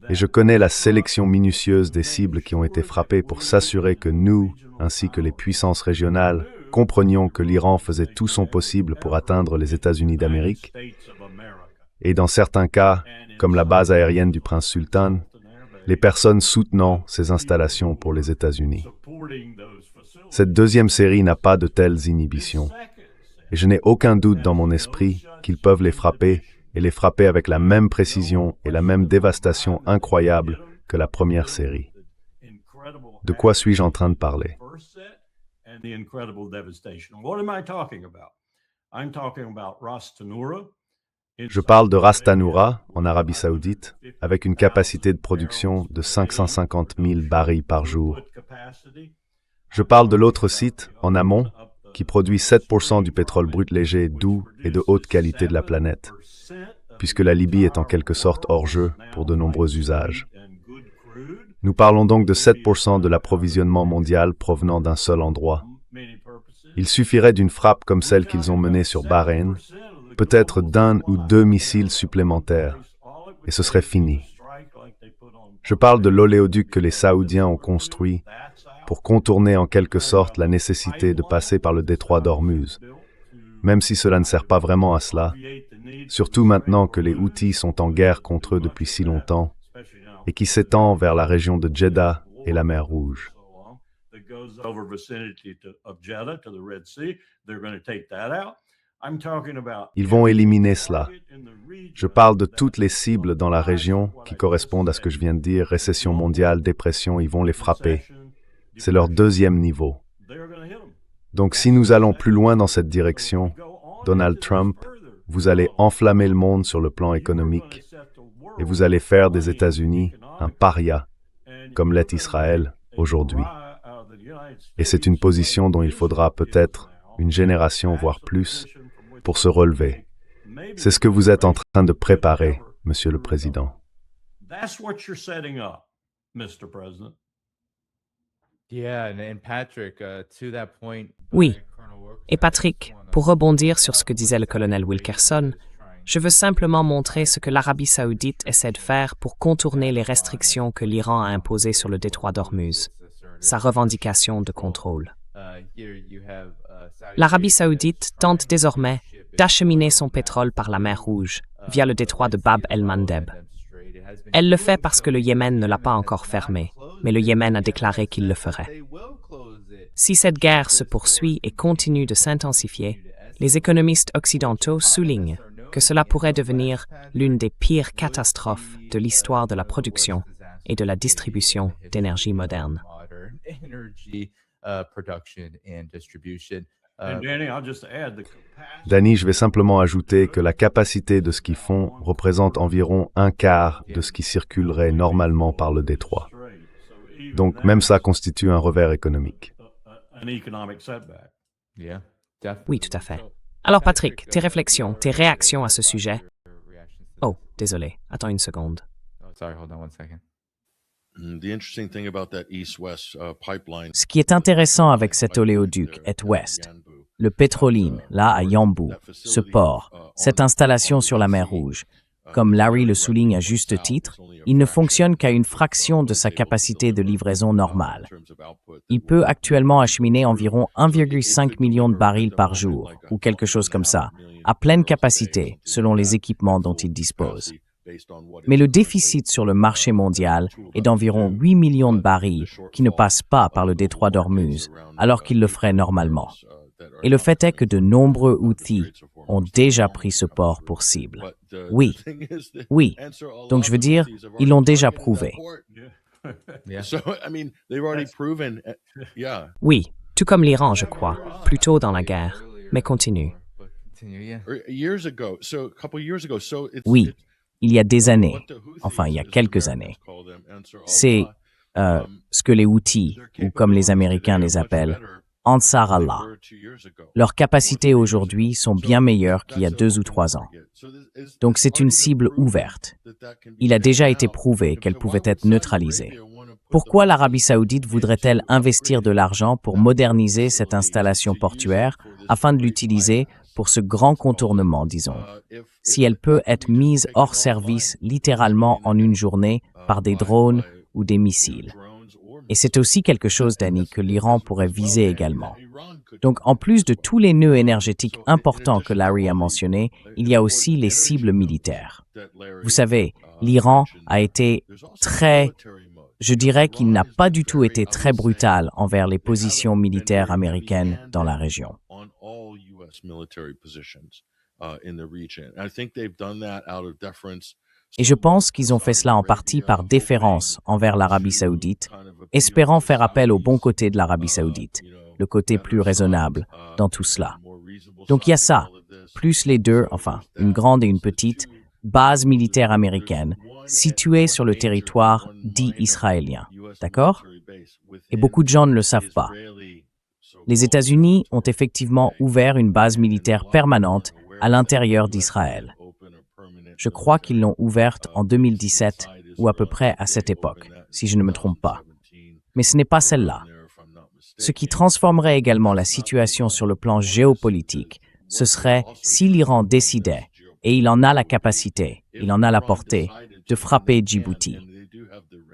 et je connais la sélection minutieuse des cibles qui ont été frappées pour s'assurer que nous, ainsi que les puissances régionales, comprenions que l'Iran faisait tout son possible pour atteindre les États-Unis d'Amérique, et dans certains cas, comme la base aérienne du prince Sultan, les personnes soutenant ces installations pour les États-Unis. Cette deuxième série n'a pas de telles inhibitions, et je n'ai aucun doute dans mon esprit qu'ils peuvent les frapper, et les frapper avec la même précision et la même dévastation incroyable que la première série. De quoi suis-je en train de parler? Je parle de Ras Tanura, en Arabie Saoudite, avec une capacité de production de 550 000 barils par jour. Je parle de l'autre site, en amont, qui produit 7% du pétrole brut léger doux et de haute qualité de la planète, puisque la Libye est en quelque sorte hors jeu pour de nombreux usages. Nous parlons donc de 7% de l'approvisionnement mondial provenant d'un seul endroit. Il suffirait d'une frappe comme celle qu'ils ont menée sur Bahreïn, peut-être d'1 ou 2 missiles supplémentaires, et ce serait fini. Je parle de l'oléoduc que les Saoudiens ont construit pour contourner en quelque sorte la nécessité de passer par le détroit d'Ormuz, même si cela ne sert pas vraiment à cela, surtout maintenant que les Houthis sont en guerre contre eux depuis si longtemps, et qui s'étend vers la région de Jeddah et la mer Rouge. Ils vont éliminer cela. Je parle de toutes les cibles dans la région qui correspondent à ce que je viens de dire, récession mondiale, dépression, ils vont les frapper. C'est leur deuxième niveau. Donc si nous allons plus loin dans cette direction, Donald Trump, vous allez enflammer le monde sur le plan économique et vous allez faire des États-Unis un paria, comme l'est Israël aujourd'hui. Et c'est une position dont il faudra peut-être une génération, voire plus, pour se relever. C'est ce que vous êtes en train de préparer, Monsieur le Président. That's what you're setting up, Mr. President. Yeah, and Patrick, to that point. Oui. Et Patrick, pour rebondir sur ce que disait le colonel Wilkerson, je veux simplement montrer ce que l'Arabie saoudite essaie de faire pour contourner les restrictions que l'Iran a imposées sur le détroit d'Ormuz, sa revendication de contrôle. L'Arabie saoudite tente désormais d'acheminer son pétrole par la mer Rouge via le détroit de Bab el-Mandeb. Elle le fait parce que le Yémen ne l'a pas encore fermé, mais le Yémen a déclaré qu'il le ferait. Si cette guerre se poursuit et continue de s'intensifier, les économistes occidentaux soulignent que cela pourrait devenir l'une des pires catastrophes de l'histoire de la production et de la distribution d'énergie moderne. Danny, je vais simplement ajouter que la capacité de ce qu'ils font représente environ un quart de ce qui circulerait normalement par le détroit. Donc même ça constitue un revers économique. Oui, tout à fait. Alors Patrick, tes réflexions, tes réactions à ce sujet? Oh, désolé, attends une seconde. Sorry, hold on one second. Ce qui est intéressant avec cet oléoduc est-ouest, le pétroline, là à Yanbu, ce port, cette installation sur la mer Rouge, comme Larry le souligne à juste titre, il ne fonctionne qu'à une fraction de sa capacité de livraison normale. Il peut actuellement acheminer environ 1,5 million de barils par jour, ou quelque chose comme ça, à pleine capacité, selon les équipements dont il dispose. Mais le déficit sur le marché mondial est d'environ 8 millions de barils qui ne passent pas par le détroit d'Ormuz, alors qu'ils le feraient normalement. Et le fait est que de nombreux Houthis ont déjà pris ce port pour cible. Oui, donc je veux dire, ils l'ont déjà prouvé. Oui, tout comme l'Iran, je crois, plus tôt dans la guerre. Mais continue. Oui, il y a des années, enfin il y a quelques années. C'est ce que les Houthis, ou comme les Américains les appellent, Ansar Allah. Leurs capacités aujourd'hui sont bien meilleures qu'il y a 2 ou 3 ans. Donc c'est une cible ouverte. Il a déjà été prouvé qu'elle pouvait être neutralisée. Pourquoi l'Arabie saoudite voudrait-elle investir de l'argent pour moderniser cette installation portuaire afin de l'utiliser pour ce grand contournement, disons, si elle peut être mise hors service littéralement en une journée par des drones ou des missiles? Et c'est aussi quelque chose, Danny, que l'Iran pourrait viser également. Donc, en plus de tous les nœuds énergétiques importants que Larry a mentionnés, il y a aussi les cibles militaires. Vous savez, l'Iran a été je dirais qu'il n'a pas du tout été très brutal envers les positions militaires américaines dans la région. Et je pense qu'ils ont fait cela en partie par déférence envers l'Arabie saoudite, espérant faire appel au bon côté de l'Arabie saoudite, le côté plus raisonnable dans tout cela. Donc il y a ça, plus les deux, enfin une grande et une petite, base militaire américaine, située sur le territoire dit israélien. D'accord? Et beaucoup de gens ne le savent pas. Les États-Unis ont effectivement ouvert une base militaire permanente à l'intérieur d'Israël. Je crois qu'ils l'ont ouverte en 2017 ou à peu près à cette époque, si je ne me trompe pas. Mais ce n'est pas celle-là. Ce qui transformerait également la situation sur le plan géopolitique, ce serait si l'Iran décidait, et il en a la capacité, il en a la portée, de frapper Djibouti.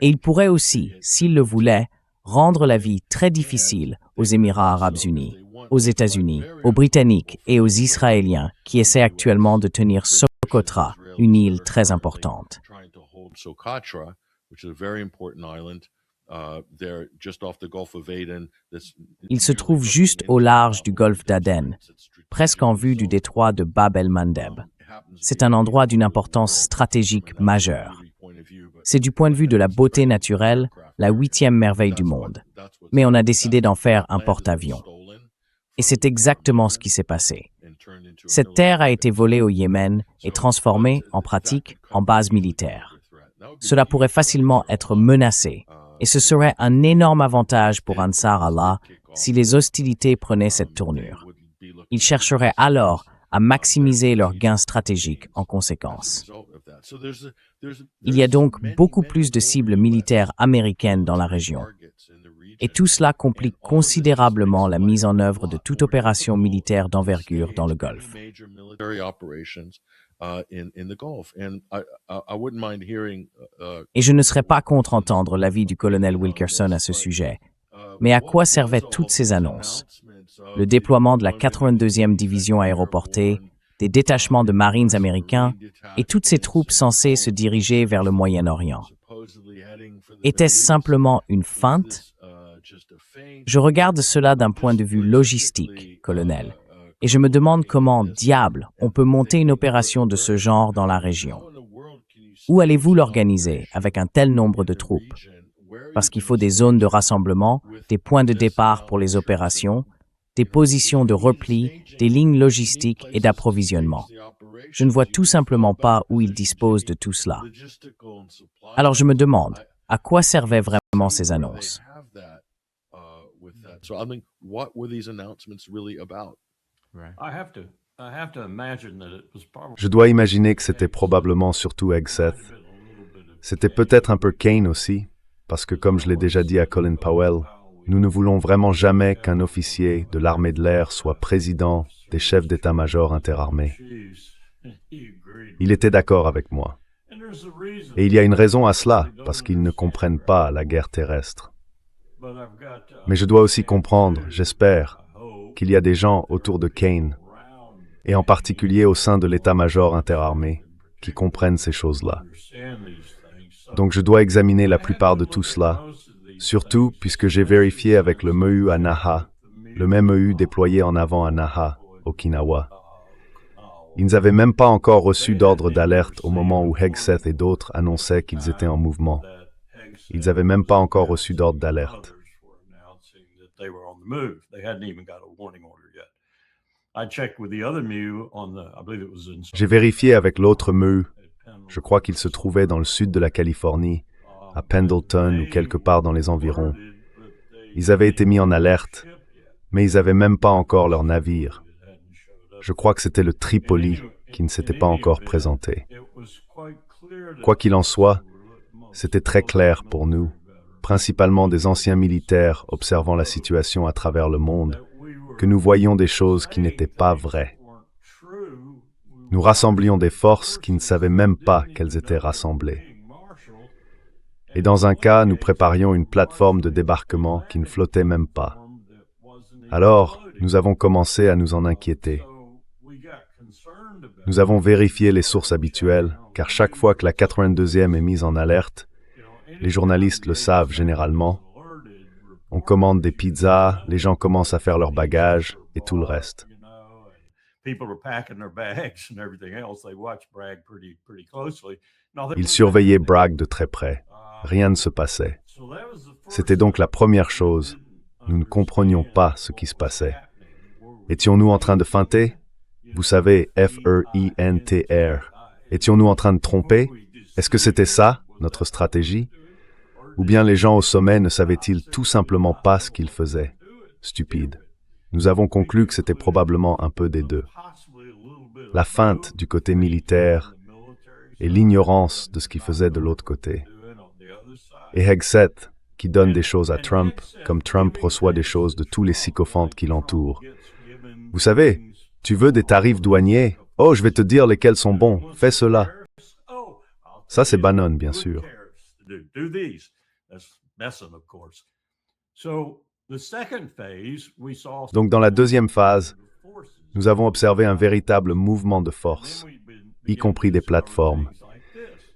Et il pourrait aussi, s'il le voulait, rendre la vie très difficile aux Émirats arabes unis, aux États-Unis, aux Britanniques et aux Israéliens qui essaient actuellement de tenir Socotra, une île très importante. Il se trouve juste au large du golfe d'Aden, presque en vue du détroit de Bab el-Mandeb. C'est un endroit d'une importance stratégique majeure. C'est du point de vue de la beauté naturelle, la 8e merveille du monde. Mais on a décidé d'en faire un porte-avions. Et c'est exactement ce qui s'est passé. Cette terre a été volée au Yémen et transformée, en pratique, en base militaire. Cela pourrait facilement être menacé, et ce serait un énorme avantage pour Ansar Allah si les hostilités prenaient cette tournure. Ils chercheraient alors à maximiser leurs gains stratégiques en conséquence. Il y a donc beaucoup plus de cibles militaires américaines dans la région. Et tout cela complique considérablement la mise en œuvre de toute opération militaire d'envergure dans le Golfe. Et je ne serais pas contre entendre l'avis du colonel Wilkerson à ce sujet. Mais à quoi servaient toutes ces annonces? Le déploiement de la 82e division aéroportée, des détachements de Marines américains et toutes ces troupes censées se diriger vers le Moyen-Orient. Était-ce simplement une feinte? Je regarde cela d'un point de vue logistique, colonel, et je me demande comment, diable, on peut monter une opération de ce genre dans la région. Où allez-vous l'organiser avec un tel nombre de troupes? Parce qu'il faut des zones de rassemblement, des points de départ pour les opérations, des positions de repli, des lignes logistiques et d'approvisionnement. Je ne vois tout simplement pas où ils disposent de tout cela. Alors je me demande, à quoi servaient vraiment ces annonces? Je dois imaginer que c'était probablement surtout Hegseth. C'était peut-être un peu Kane aussi, parce que comme je l'ai déjà dit à Colin Powell, nous ne voulons vraiment jamais qu'un officier de l'armée de l'air soit président des chefs d'état-major interarmés. Il était d'accord avec moi. Et il y a une raison à cela, parce qu'ils ne comprennent pas la guerre terrestre. Mais je dois aussi comprendre, j'espère, qu'il y a des gens autour de Kane, et en particulier au sein de l'état-major interarmé, qui comprennent ces choses-là. Donc je dois examiner la plupart de tout cela, surtout puisque j'ai vérifié avec le MEU à Naha, le même MEU déployé en avant à Naha, Okinawa. Ils n'avaient même pas encore reçu d'ordre d'alerte au moment où Hegseth et d'autres annonçaient qu'ils étaient en mouvement. Ils n'avaient même pas encore reçu d'ordre d'alerte. J'ai vérifié avec l'autre MEU. Je crois qu'il se trouvait dans le sud de la Californie, à Pendleton ou quelque part dans les environs. Ils avaient été mis en alerte, mais ils n'avaient même pas encore leur navire. Je crois que c'était le Tripoli qui ne s'était pas encore présenté. Quoi qu'il en soit, c'était très clair pour nous, principalement des anciens militaires observant la situation à travers le monde, que nous voyions des choses qui n'étaient pas vraies. Nous rassemblions des forces qui ne savaient même pas qu'elles étaient rassemblées. Et dans un cas, nous préparions une plateforme de débarquement qui ne flottait même pas. Alors, nous avons commencé à nous en inquiéter. Nous avons vérifié les sources habituelles, car chaque fois que la 82e est mise en alerte, les journalistes le savent généralement, on commande des pizzas, les gens commencent à faire leurs bagages et tout le reste. Ils surveillaient Bragg de très près. Rien ne se passait. C'était donc la première chose. Nous ne comprenions pas ce qui se passait. Étions-nous en train de feinter? Vous savez, F-E-I-N-T-R. Étions-nous en train de tromper? Est-ce que c'était ça, notre stratégie? Ou bien les gens au sommet ne savaient-ils tout simplement pas ce qu'ils faisaient? Stupide. Nous avons conclu que c'était probablement un peu des deux. La feinte du côté militaire et l'ignorance de ce qui faisait de l'autre côté. Et Hegseth, qui donne des choses à Trump, comme Trump reçoit des choses de tous les sycophantes qui l'entourent. Vous savez, tu veux des tarifs douaniers? Oh, je vais te dire lesquels sont bons, fais cela. Ça, c'est Bannon, bien sûr. Donc, dans la deuxième phase, nous avons observé un véritable mouvement de force, y compris des plateformes.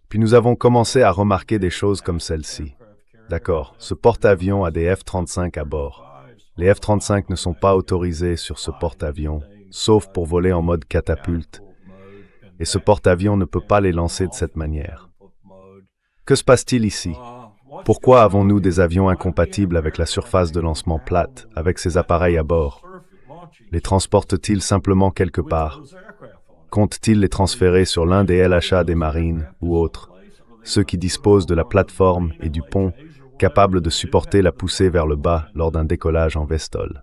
Puis nous avons commencé à remarquer des choses comme celle-ci. D'accord, ce porte-avions a des F-35 à bord. Les F-35 ne sont pas autorisés sur ce porte-avions, sauf pour voler en mode catapulte. Et ce porte-avions ne peut pas les lancer de cette manière. Que se passe-t-il ici? Pourquoi avons-nous des avions incompatibles avec la surface de lancement plate, avec ces appareils à bord? Les transportent-ils simplement quelque part? Comptent-ils les transférer sur l'un des LHA des marines ou autres, ceux qui disposent de la plateforme et du pont capables de supporter la poussée vers le bas lors d'un décollage en Vestol?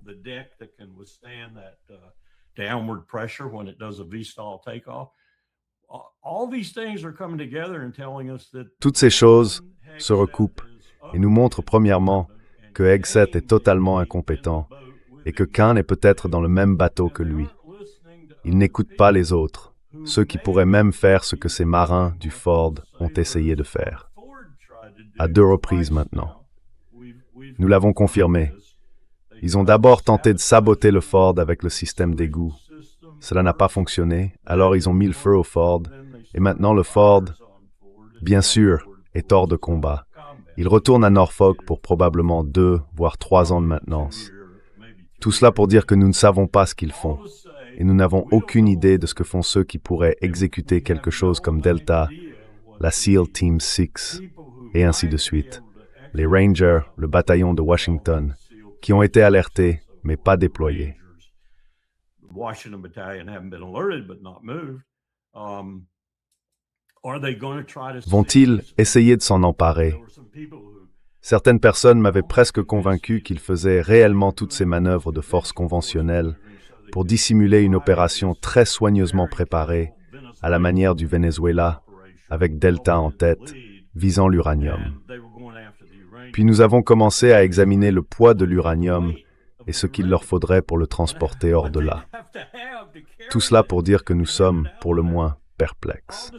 All these things are coming together and telling us that Toutes ces choses se recoupent et nous montrent premièrement que Hegseth est totalement incompétent et que Khan est peut-être dans le même bateau que lui. Il n'écoute pas les autres, ceux qui pourraient même faire ce que ces marins du Ford ont essayé de faire. À 2 reprises maintenant. Nous l'avons confirmé. Ils ont d'abord tenté de saboter le Ford avec le système d'égout. Cela n'a pas fonctionné, alors ils ont mis le feu au Ford, et maintenant le Ford, bien sûr, est hors de combat. Il retourne à Norfolk pour probablement 2, voire 3 ans de maintenance. Tout cela pour dire que nous ne savons pas ce qu'ils font, et nous n'avons aucune idée de ce que font ceux qui pourraient exécuter quelque chose comme Delta, la SEAL Team 6, et ainsi de suite. Les Rangers, le bataillon de Washington, qui ont été alertés, mais pas déployés. Washington Battalion haven't been alerted but not moved. Are they going to try to? Vont-ils essayer de s'en emparer? Certaines personnes m'avaient presque convaincu qu'ils faisaient réellement toutes ces manœuvres de force conventionnelles pour dissimuler une opération très soigneusement préparée, à la manière du Venezuela, avec Delta en tête, visant l'uranium. Puis nous avons commencé à examiner le poids de l'uranium et ce qu'il leur faudrait pour le transporter hors de là. Tout cela pour dire que nous sommes, pour le moins, perplexes.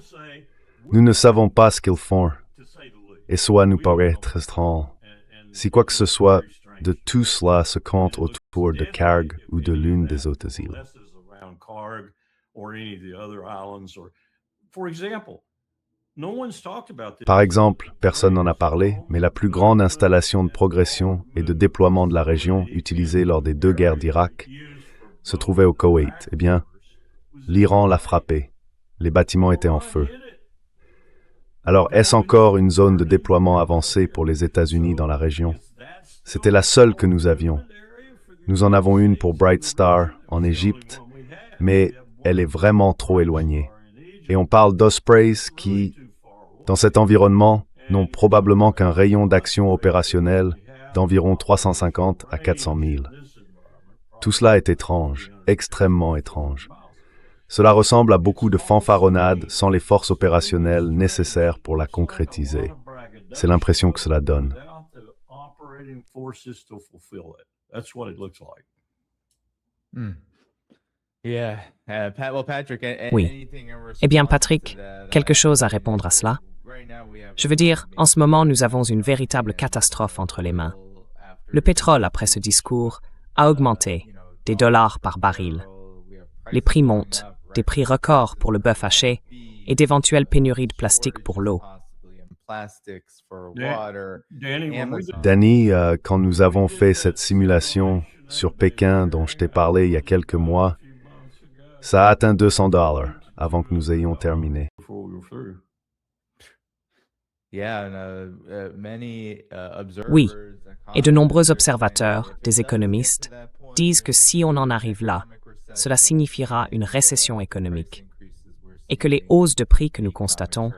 Nous ne savons pas ce qu'ils font, et cela nous paraît très étrange. Si quoi que ce soit de tout cela se compte autour de Carg ou de l'une des autres îles. Par exemple, personne n'en a parlé, mais la plus grande installation de progression et de déploiement de la région utilisée lors des 2 guerres d'Irak se trouvait au Koweït. Eh bien, l'Iran l'a frappé. Les bâtiments étaient en feu. Alors, est-ce encore une zone de déploiement avancée pour les États-Unis dans la région? C'était la seule que nous avions. Nous en avons une pour Bright Star en Égypte, mais elle est vraiment trop éloignée. Et on parle d'Ospreys qui, dans cet environnement, n'ont probablement qu'un rayon d'action opérationnel d'environ 350 à 400 000. Tout cela est étrange, extrêmement étrange. Cela ressemble à beaucoup de fanfaronnades sans les forces opérationnelles nécessaires pour la concrétiser. C'est l'impression que cela donne. Oui. Eh bien, Patrick, quelque chose à répondre à cela? Je veux dire, en ce moment, nous avons une véritable catastrophe entre les mains. Le pétrole, après ce discours, a augmenté, des dollars par baril. Les prix montent, des prix records pour le bœuf haché et d'éventuelles pénuries de plastique pour l'eau. Danny, quand nous avons fait cette simulation sur Pékin dont je t'ai parlé il y a quelques mois, ça a atteint $200 avant que nous ayons terminé. Oui, et de nombreux observateurs, des économistes, disent que si on en arrive là, cela signifiera une récession économique et que les hausses de prix que nous constatons,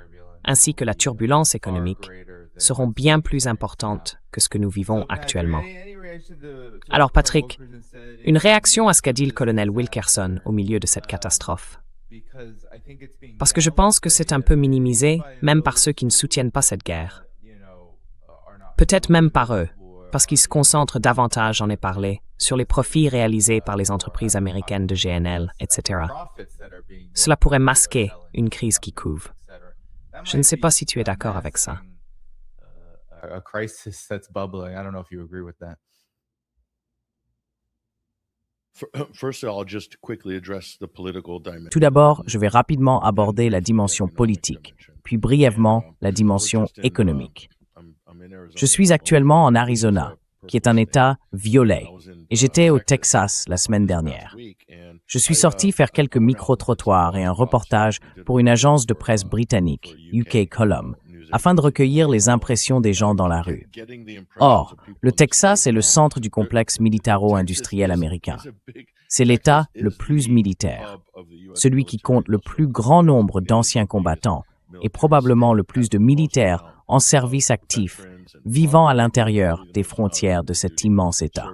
ainsi que la turbulence économique, seront bien plus importantes que ce que nous vivons actuellement. Alors Patrick, une réaction à ce qu'a dit le colonel Wilkerson au milieu de cette catastrophe. Parce que je pense que c'est un peu minimisé, même par ceux qui ne soutiennent pas cette guerre. Peut-être même par eux, parce qu'ils se concentrent davantage, j'en ai parlé, sur les profits réalisés par les entreprises américaines de GNL, etc. Cela pourrait masquer une crise qui couve. Je ne sais pas si tu es d'accord avec ça. Tout d'abord, je vais rapidement aborder la dimension politique, puis brièvement la dimension économique. Je suis actuellement en Arizona, qui est un État violet, et j'étais au Texas la semaine dernière. Je suis sorti faire quelques micro-trottoirs et un reportage pour une agence de presse britannique, UK Column, afin de recueillir les impressions des gens dans la rue. Or, le Texas est le centre du complexe militaro-industriel américain. C'est l'État le plus militaire, celui qui compte le plus grand nombre d'anciens combattants et probablement le plus de militaires en service actif, vivant à l'intérieur des frontières de cet immense État.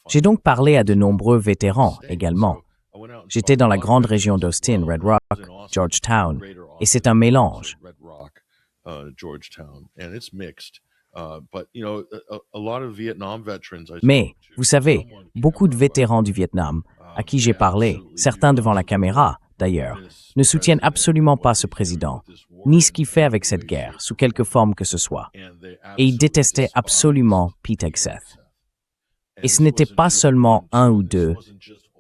J'ai donc parlé à de nombreux vétérans également. J'étais dans la grande région d'Austin, Red Rock, Georgetown, et c'est un mélange. Mais, vous savez, beaucoup de vétérans du Vietnam, à qui j'ai parlé, certains devant la caméra, d'ailleurs, ne soutiennent absolument pas ce président, ni ce qu'il fait avec cette guerre, sous quelque forme que ce soit. Et ils détestaient absolument Pete Hegseth. Et ce n'était pas seulement un ou deux,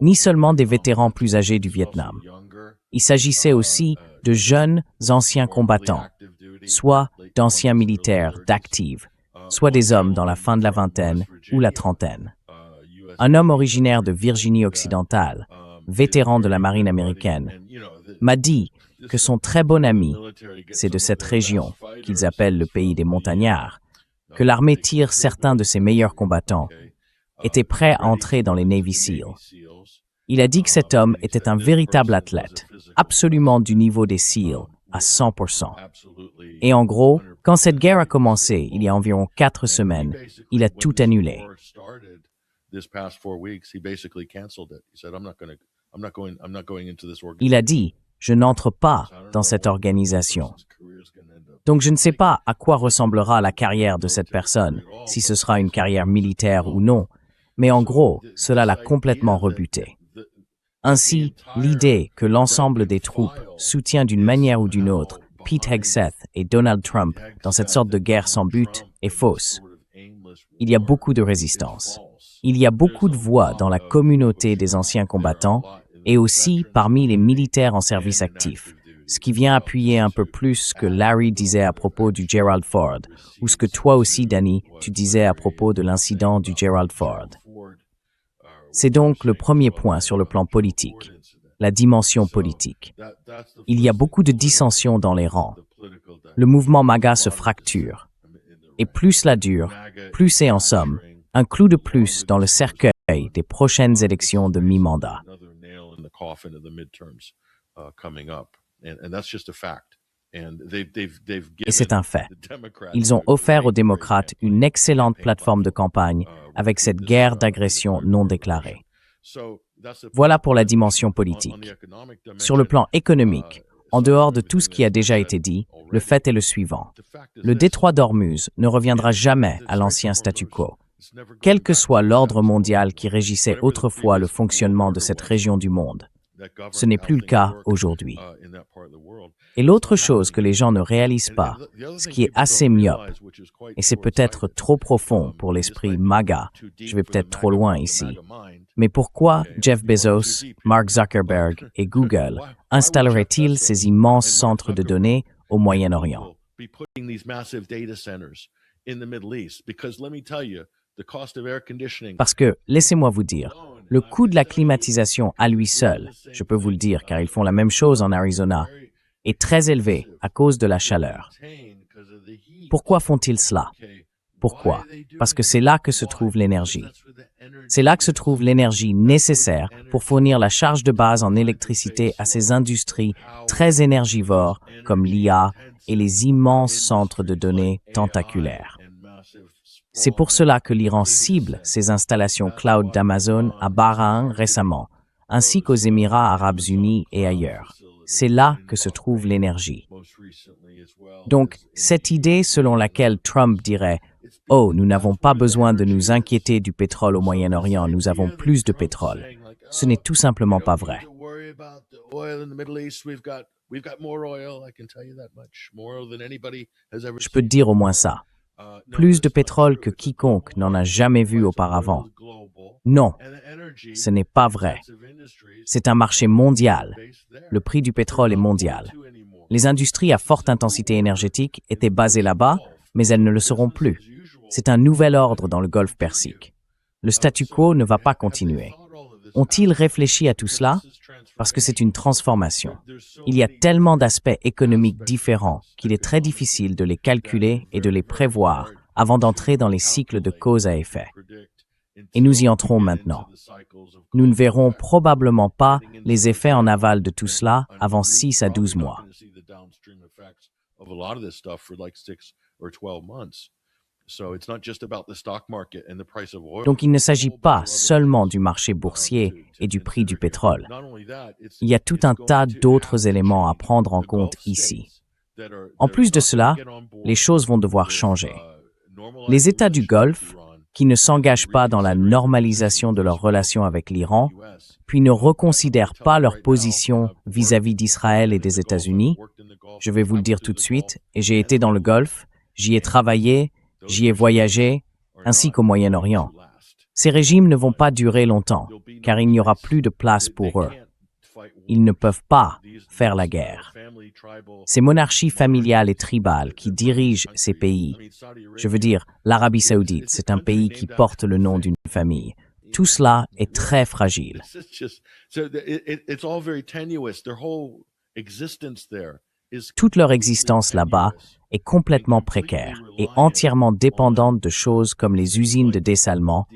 ni seulement des vétérans plus âgés du Vietnam. Il s'agissait aussi de jeunes anciens combattants, soit d'anciens militaires d'active, soit des hommes dans la fin de la vingtaine ou la trentaine. Un homme originaire de Virginie occidentale, vétéran de la marine américaine, m'a dit que son très bon ami, c'est de cette région qu'ils appellent le pays des montagnards, que l'armée tire certains de ses meilleurs combattants, était prêt à entrer dans les Navy SEAL. Il a dit que cet homme était un véritable athlète, absolument du niveau des SEAL, à 100%. Et en gros, quand cette guerre a commencé, il y a environ 4 semaines, il a tout annulé. Il a dit, je n'entre pas dans cette organisation. Donc je ne sais pas à quoi ressemblera la carrière de cette personne, si ce sera une carrière militaire ou non, mais en gros, cela l'a complètement rebuté. Ainsi, l'idée que l'ensemble des troupes soutient d'une manière ou d'une autre Pete Hegseth et Donald Trump dans cette sorte de guerre sans but est fausse. Il y a beaucoup de résistance. Il y a beaucoup de voix dans la communauté des anciens combattants et aussi parmi les militaires en service actif, ce qui vient appuyer un peu plus ce que Larry disait à propos du Gerald Ford, ou ce que toi aussi, Danny, tu disais à propos de l'incident du Gerald Ford. C'est donc le premier point sur le plan politique, la dimension politique. Il y a beaucoup de dissensions dans les rangs. Le mouvement MAGA se fracture. Et plus cela dure, plus c'est en somme un clou de plus dans le cercueil des prochaines élections de mi-mandat. Et c'est un fait. Ils ont offert aux démocrates une excellente plateforme de campagne avec cette guerre d'agression non déclarée. Voilà pour la dimension politique. Sur le plan économique, en dehors de tout ce qui a déjà été dit, le fait est le suivant. Le détroit d'Ormuz ne reviendra jamais à l'ancien statu quo. Quel que soit l'ordre mondial qui régissait autrefois le fonctionnement de cette région du monde. Ce n'est plus le cas aujourd'hui. Et l'autre chose que les gens ne réalisent pas, ce qui est assez myope, et c'est peut-être trop profond pour l'esprit MAGA, je vais peut-être trop loin ici, mais pourquoi Jeff Bezos, Mark Zuckerberg et Google installeraient-ils ces immenses centres de données au Moyen-Orient? Parce que, laissez-moi vous dire, le coût de la climatisation à lui seul, je peux vous le dire car ils font la même chose en Arizona, est très élevé à cause de la chaleur. Pourquoi font-ils cela? Pourquoi? Parce que c'est là que se trouve l'énergie. C'est là que se trouve l'énergie nécessaire pour fournir la charge de base en électricité à ces industries très énergivores comme l'IA et les immenses centres de données tentaculaires. C'est pour cela que l'Iran cible ses installations cloud d'Amazon à Bahreïn récemment, ainsi qu'aux Émirats arabes unis et ailleurs. C'est là que se trouve l'énergie. Donc, cette idée selon laquelle Trump dirait « Oh, nous n'avons pas besoin de nous inquiéter du pétrole au Moyen-Orient, nous avons plus de pétrole », ce n'est tout simplement pas vrai. Je peux te dire au moins ça. Plus de pétrole que quiconque n'en a jamais vu auparavant. Non, ce n'est pas vrai. C'est un marché mondial. Le prix du pétrole est mondial. Les industries à forte intensité énergétique étaient basées là-bas, mais elles ne le seront plus. C'est un nouvel ordre dans le Golfe Persique. Le statu quo ne va pas continuer. Ont-ils réfléchi à tout cela? Parce que c'est une transformation. Il y a tellement d'aspects économiques différents qu'il est très difficile de les calculer et de les prévoir avant d'entrer dans les cycles de cause à effet. Et nous y entrons maintenant. Nous ne verrons probablement pas les effets en aval de tout cela avant 6 à 12 mois. Donc il ne s'agit pas seulement du marché boursier et du prix du pétrole. Il y a tout un tas d'autres éléments à prendre en compte ici. En plus de cela, les choses vont devoir changer. Les États du Golfe, qui ne s'engagent pas dans la normalisation de leurs relations avec l'Iran, puis ne reconsidèrent pas leur position vis-à-vis d'Israël et des États-Unis, je vais vous le dire tout de suite, et j'ai été dans le Golfe, j'y ai travaillé, j'y ai voyagé, ainsi qu'au Moyen-Orient. Ces régimes ne vont pas durer longtemps, car il n'y aura plus de place pour eux. Ils ne peuvent pas faire la guerre. Ces monarchies familiales et tribales qui dirigent ces pays, je veux dire, l'Arabie saoudite, c'est un pays qui porte le nom d'une famille. Tout cela est très fragile. Toute leur existence là-bas est complètement précaire et entièrement dépendante de choses comme les usines de dessalement,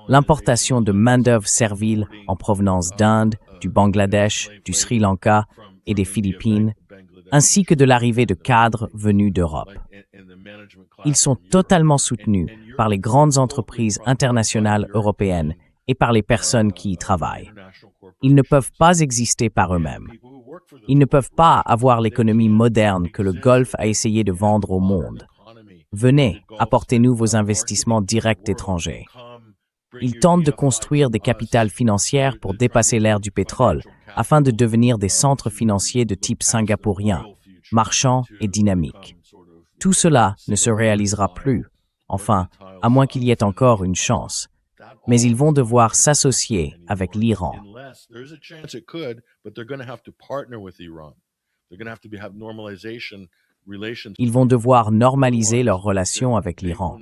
l'importation de main-d'œuvre servile en provenance d'Inde, du Bangladesh, du Sri Lanka et des Philippines, ainsi que de l'arrivée de cadres venus d'Europe. Ils sont totalement soutenus par les grandes entreprises internationales européennes et par les personnes qui y travaillent. Ils ne peuvent pas exister par eux-mêmes. Ils ne peuvent pas avoir l'économie moderne que le Golfe a essayé de vendre au monde. Venez, apportez-nous vos investissements directs étrangers. Ils tentent de construire des capitales financières pour dépasser l'ère du pétrole, afin de devenir des centres financiers de type singapourien, marchands et dynamiques. Tout cela ne se réalisera plus, enfin, à moins qu'il y ait encore une chance. Mais ils vont devoir s'associer avec l'Iran. Ils vont devoir normaliser leurs relations avec l'Iran.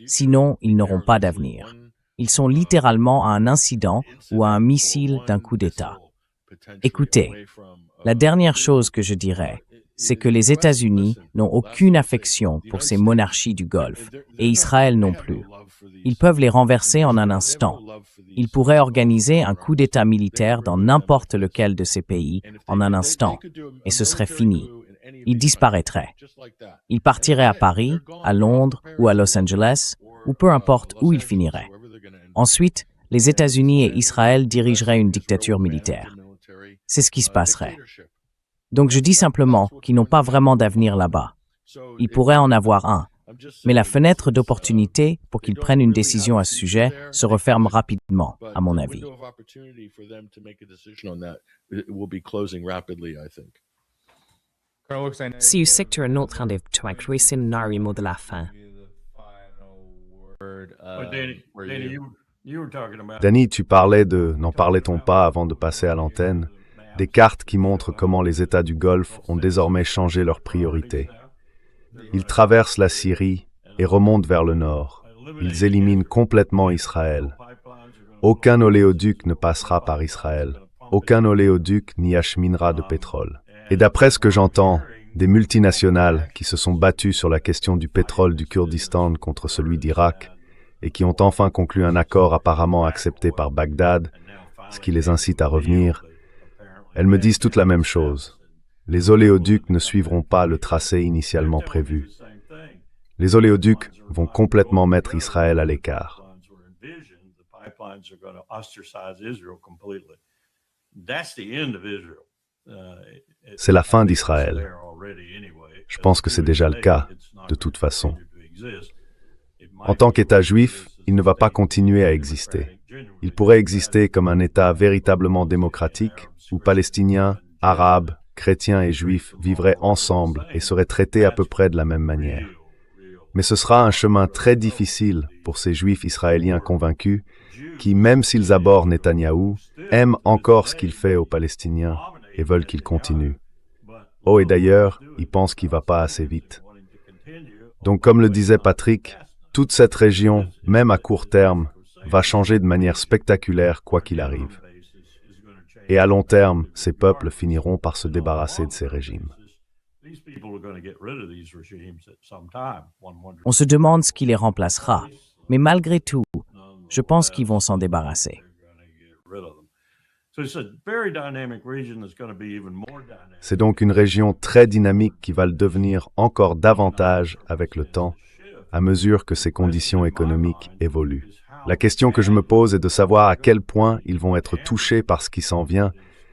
Sinon, ils n'auront pas d'avenir. Ils sont littéralement à un incident ou à un missile d'un coup d'État. Écoutez, la dernière chose que je dirais, c'est que les États-Unis n'ont aucune affection pour ces monarchies du Golfe, et Israël non plus. Ils peuvent les renverser en un instant. Ils pourraient organiser un coup d'État militaire dans n'importe lequel de ces pays en un instant, et ce serait fini. Ils disparaîtraient. Ils partiraient à Paris, à Londres ou à Los Angeles, ou peu importe où ils finiraient. Ensuite, les États-Unis et Israël dirigeraient une dictature militaire. C'est ce qui se passerait. Donc je dis simplement qu'ils n'ont pas vraiment d'avenir là-bas. Ils pourraient en avoir un, mais la fenêtre d'opportunité pour qu'ils prennent une décision à ce sujet se referme rapidement, à mon avis. Si vous sais que tu es un autre rendez-vous, tu as créé ce mot de la fin. Danny, tu parlais de, n'en parlait-on pas avant de passer à l'antenne, des cartes qui montrent comment les États du Golfe ont désormais changé leurs priorités. Ils traversent la Syrie et remontent vers le nord. Ils éliminent complètement Israël. Aucun oléoduc ne passera par Israël. Aucun oléoduc n'y acheminera de pétrole. Et d'après ce que j'entends, des multinationales qui se sont battues sur la question du pétrole du Kurdistan contre celui d'Irak et qui ont enfin conclu un accord apparemment accepté par Bagdad, ce qui les incite à revenir, elles me disent toutes la même chose. Les oléoducs ne suivront pas le tracé initialement prévu. Les oléoducs vont complètement mettre Israël à l'écart. C'est la fin d'Israël. Je pense que c'est déjà le cas, de toute façon. En tant qu'État juif, il ne va pas continuer à exister. Il pourrait exister comme un État véritablement démocratique, où Palestiniens, Arabes, chrétiens et juifs vivraient ensemble et seraient traités à peu près de la même manière. Mais ce sera un chemin très difficile pour ces juifs israéliens convaincus qui, même s'ils abhorrent Netanyahou, aiment encore ce qu'il fait aux Palestiniens et veulent qu'il continue. Oh, et d'ailleurs, ils pensent qu'il ne va pas assez vite. Donc, comme le disait Patrick, toute cette région, même à court terme, va changer de manière spectaculaire quoi qu'il arrive. Et à long terme, ces peuples finiront par se débarrasser de ces régimes. On se demande ce qui les remplacera, mais malgré tout, je pense qu'ils vont s'en débarrasser. C'est donc une région très dynamique qui va le devenir encore davantage avec le temps, à mesure que ces conditions économiques évoluent. La question que je me pose est de savoir à quel point ils vont être touchés par ce qui s'en vient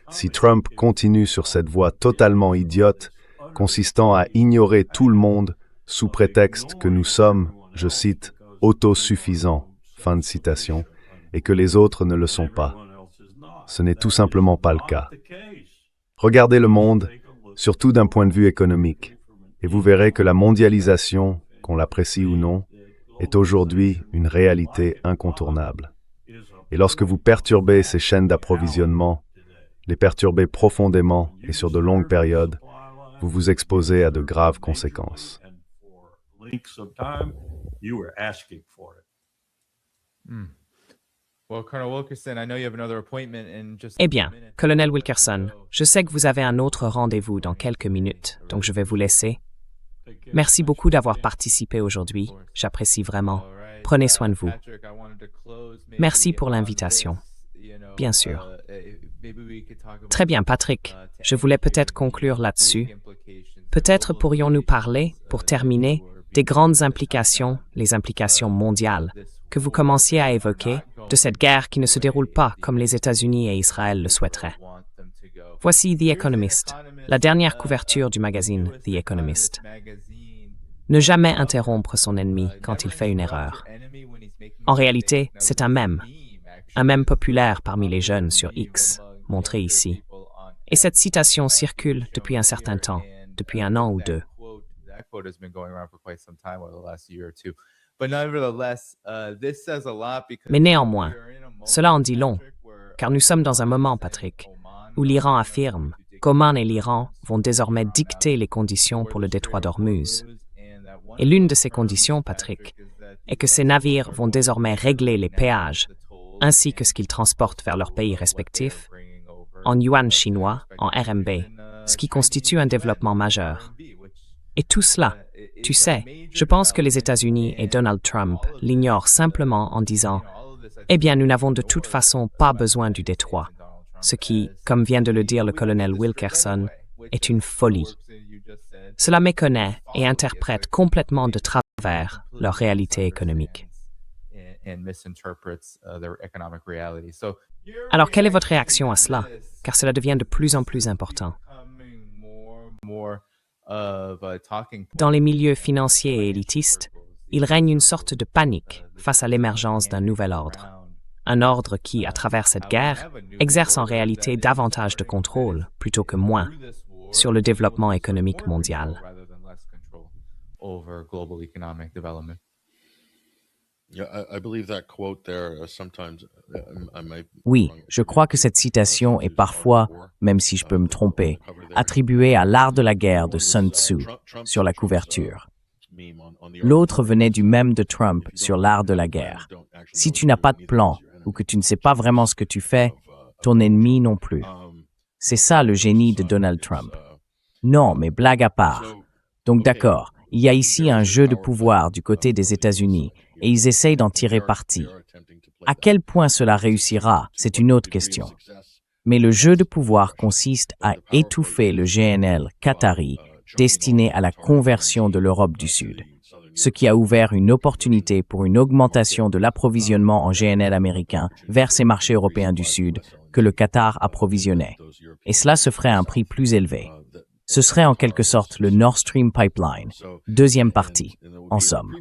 si Trump continue sur cette voie totalement idiote, consistant à ignorer tout le monde sous prétexte que nous sommes, je cite, autosuffisants, fin de citation, et que les autres ne le sont pas. Ce n'est tout simplement pas le cas. Regardez le monde, surtout d'un point de vue économique, et vous verrez que la mondialisation, qu'on l'apprécie ou non, est aujourd'hui une réalité incontournable. Et lorsque vous perturbez ces chaînes d'approvisionnement, les perturber profondément et sur de longues périodes, vous vous exposez à de graves conséquences. Eh bien, colonel Wilkerson, je sais que vous avez un autre rendez-vous dans quelques minutes, donc je vais vous laisser. Merci beaucoup d'avoir participé aujourd'hui, j'apprécie vraiment. Prenez soin de vous. Merci pour l'invitation. Bien sûr. Très bien, Patrick. Je voulais peut-être conclure là-dessus. Peut-être pourrions-nous parler, pour terminer, des grandes implications, les implications mondiales, que vous commenciez à évoquer, de cette guerre qui ne se déroule pas comme les États-Unis et Israël le souhaiteraient. Voici The Economist, la dernière couverture du magazine The Economist. Ne jamais interrompre son ennemi quand il fait une erreur. En réalité, c'est un mème populaire parmi les jeunes sur X, montré ici. Et cette citation circule depuis un certain temps, depuis un an ou deux. Mais néanmoins, cela en dit long, car nous sommes dans un moment, Patrick, où l'Iran affirme qu'Oman et l'Iran vont désormais dicter les conditions pour le détroit d'Ormuz. Et l'une de ces conditions, Patrick, est que ces navires vont désormais régler les péages, ainsi que ce qu'ils transportent vers leurs pays respectifs, en yuan chinois, en RMB, ce qui constitue un développement majeur. Et tout cela, tu sais, je pense que les États-Unis et Donald Trump l'ignorent simplement en disant « Eh bien, nous n'avons de toute façon pas besoin du détroit », ce qui, comme vient de le dire le colonel Wilkerson, est une folie. Cela méconnaît et interprète complètement de travers leur réalité économique. Alors, quelle est votre réaction à cela? Car cela devient de plus en plus important. Dans les milieux financiers et élitistes, il règne une sorte de panique face à l'émergence d'un nouvel ordre. Un ordre qui, à travers cette guerre, exerce en réalité davantage de contrôle, plutôt que moins, sur le développement économique mondial. Oui, je crois que cette citation est parfois, même si je peux me tromper, attribuée à l'art de la guerre de Sun Tzu sur la couverture. L'autre venait du mème de Trump sur l'art de la guerre. Si tu n'as pas de plan ou que tu ne sais pas vraiment ce que tu fais, ton ennemi non plus. C'est ça le génie de Donald Trump. Non, mais blague à part. Donc d'accord, il y a ici un jeu de pouvoir du côté des États-Unis et ils essayent d'en tirer parti. À quel point cela réussira, c'est une autre question. Mais le jeu de pouvoir consiste à étouffer le GNL qatari destiné à la conversion de l'Europe du Sud, ce qui a ouvert une opportunité pour une augmentation de l'approvisionnement en GNL américain vers ces marchés européens du Sud que le Qatar approvisionnait. Et cela se ferait à un prix plus élevé. Ce serait en quelque sorte le Nord Stream Pipeline, deuxième partie, en somme.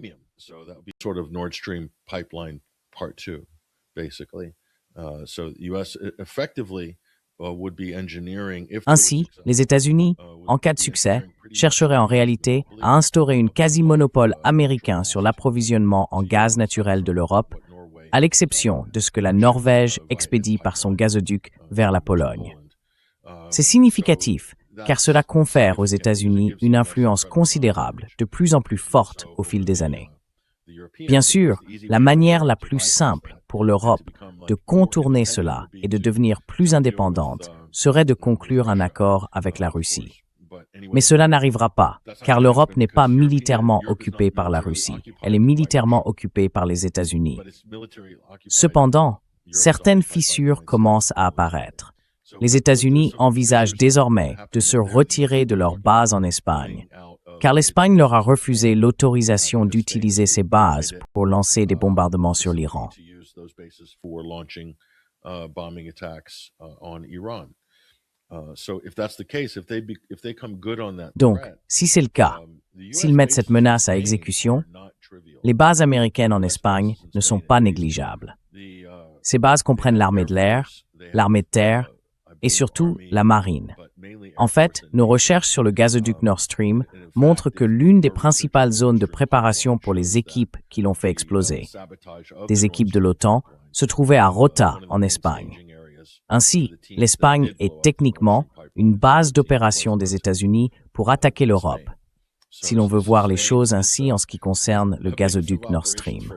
Ainsi, les États-Unis, en cas de succès, chercheraient en réalité à instaurer une quasi-monopole américain sur l'approvisionnement en gaz naturel de l'Europe, à l'exception de ce que la Norvège expédie par son gazoduc vers la Pologne. C'est significatif, car cela confère aux États-Unis une influence considérable, de plus en plus forte au fil des années. Bien sûr, la manière la plus simple pour l'Europe de contourner cela et de devenir plus indépendante serait de conclure un accord avec la Russie. Mais cela n'arrivera pas, car l'Europe n'est pas militairement occupée par la Russie, elle est militairement occupée par les États-Unis. Cependant, certaines fissures commencent à apparaître. Les États-Unis envisagent désormais de se retirer de leur base en Espagne, car l'Espagne leur a refusé l'autorisation d'utiliser ces bases pour lancer des bombardements sur l'Iran. Donc, si c'est le cas, s'ils mettent cette menace à exécution, les bases américaines en Espagne ne sont pas négligeables. Ces bases comprennent l'armée de l'air, l'armée de terre et surtout la marine. En fait, nos recherches sur le gazoduc Nord Stream montrent que l'une des principales zones de préparation pour les équipes qui l'ont fait exploser, des équipes de l'OTAN, se trouvait à Rota, en Espagne. Ainsi, l'Espagne est techniquement une base d'opération des États-Unis pour attaquer l'Europe, si l'on veut voir les choses ainsi en ce qui concerne le gazoduc Nord Stream.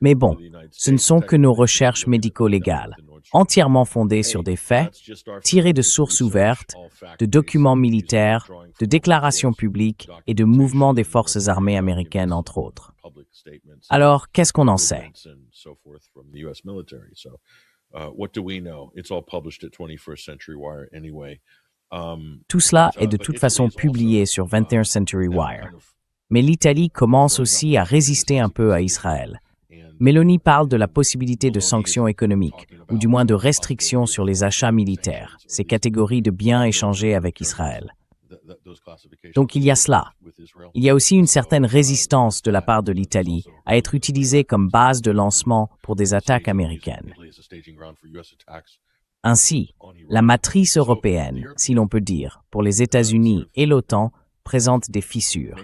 Mais bon, ce ne sont que nos recherches médico-légales, entièrement fondées sur des faits, tirés de sources ouvertes, de documents militaires, de déclarations publiques et de mouvements des forces armées américaines, entre autres. Alors, qu'est-ce qu'on en sait? Tout cela est de toute façon publié sur 21st Century Wire. Mais l'Italie commence aussi à résister un peu à Israël. Meloni parle de la possibilité de sanctions économiques, ou du moins de restrictions sur les achats militaires, ces catégories de biens échangés avec Israël. Donc il y a cela. Il y a aussi une certaine résistance de la part de l'Italie à être utilisée comme base de lancement pour des attaques américaines. Ainsi, la matrice européenne, si l'on peut dire, pour les États-Unis et l'OTAN, présente des fissures.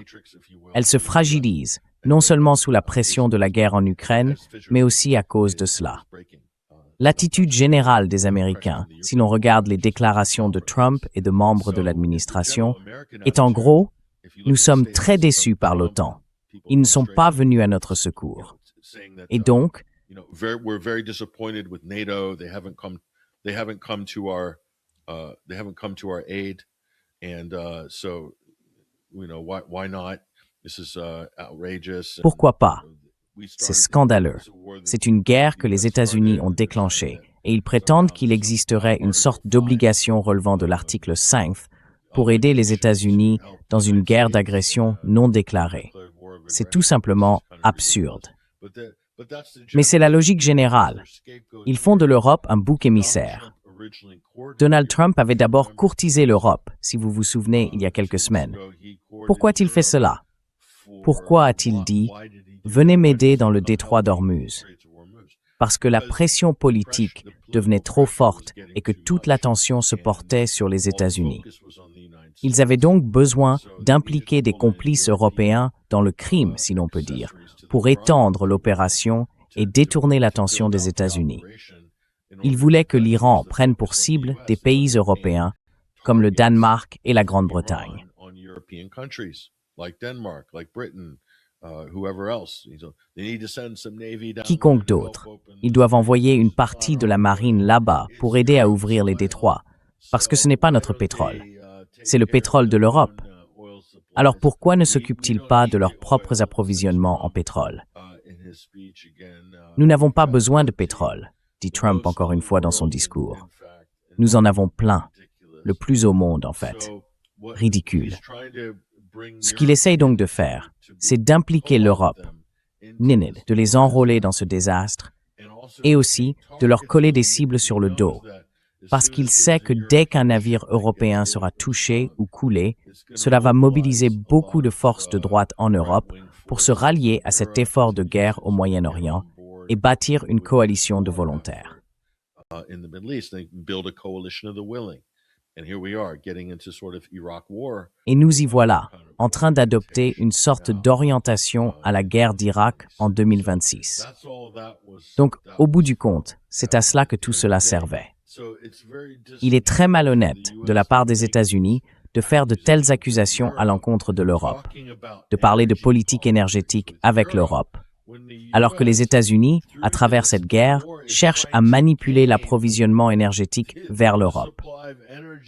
Elle se fragilise, non seulement sous la pression de la guerre en Ukraine, mais aussi à cause de cela. L'attitude générale des Américains, si l'on regarde les déclarations de Trump et de membres de l'administration, est en gros, nous sommes très déçus par l'OTAN. Ils ne sont pas venus à notre secours. Et donc, pourquoi pas? C'est scandaleux. C'est une guerre que les États-Unis ont déclenchée et ils prétendent qu'il existerait une sorte d'obligation relevant de l'article 5 pour aider les États-Unis dans une guerre d'agression non déclarée. C'est tout simplement absurde. Mais c'est la logique générale. Ils font de l'Europe un bouc émissaire. Donald Trump avait d'abord courtisé l'Europe, si vous vous souvenez, il y a quelques semaines. Pourquoi a-t-il fait cela? Pourquoi a-t-il dit « Venez m'aider dans le détroit d'Ormuz » ? Parce que la pression politique devenait trop forte et que toute l'attention se portait sur les États-Unis. Ils avaient donc besoin d'impliquer des complices européens dans le crime, si l'on peut dire, pour étendre l'opération et détourner l'attention des États-Unis. Ils voulaient que l'Iran prenne pour cible des pays européens comme le Danemark et la Grande-Bretagne. Quiconque d'autre. Ils doivent envoyer une partie de la marine là-bas pour aider à ouvrir les détroits, parce que ce n'est pas notre pétrole. C'est le pétrole de l'Europe. Alors pourquoi ne s'occupent-ils pas de leurs propres approvisionnements en pétrole? Nous n'avons pas besoin de pétrole, dit Trump encore une fois dans son discours. Nous en avons plein, le plus au monde en fait. Ridicule. Ce qu'il essaye donc de faire, c'est d'impliquer l'Europe, de les enrôler dans ce désastre, et aussi de leur coller des cibles sur le dos, parce qu'il sait que dès qu'un navire européen sera touché ou coulé, cela va mobiliser beaucoup de forces de droite en Europe pour se rallier à cet effort de guerre au Moyen-Orient et bâtir une coalition de volontaires. Et nous y voilà, en train d'adopter une sorte d'orientation à la guerre d'Irak en 2026. Donc, au bout du compte, c'est à cela que tout cela servait. Il est très malhonnête de la part des États-Unis de faire de telles accusations à l'encontre de l'Europe, de parler de politique énergétique avec l'Europe, alors que les États-Unis, à travers cette guerre, cherchent à manipuler l'approvisionnement énergétique vers l'Europe.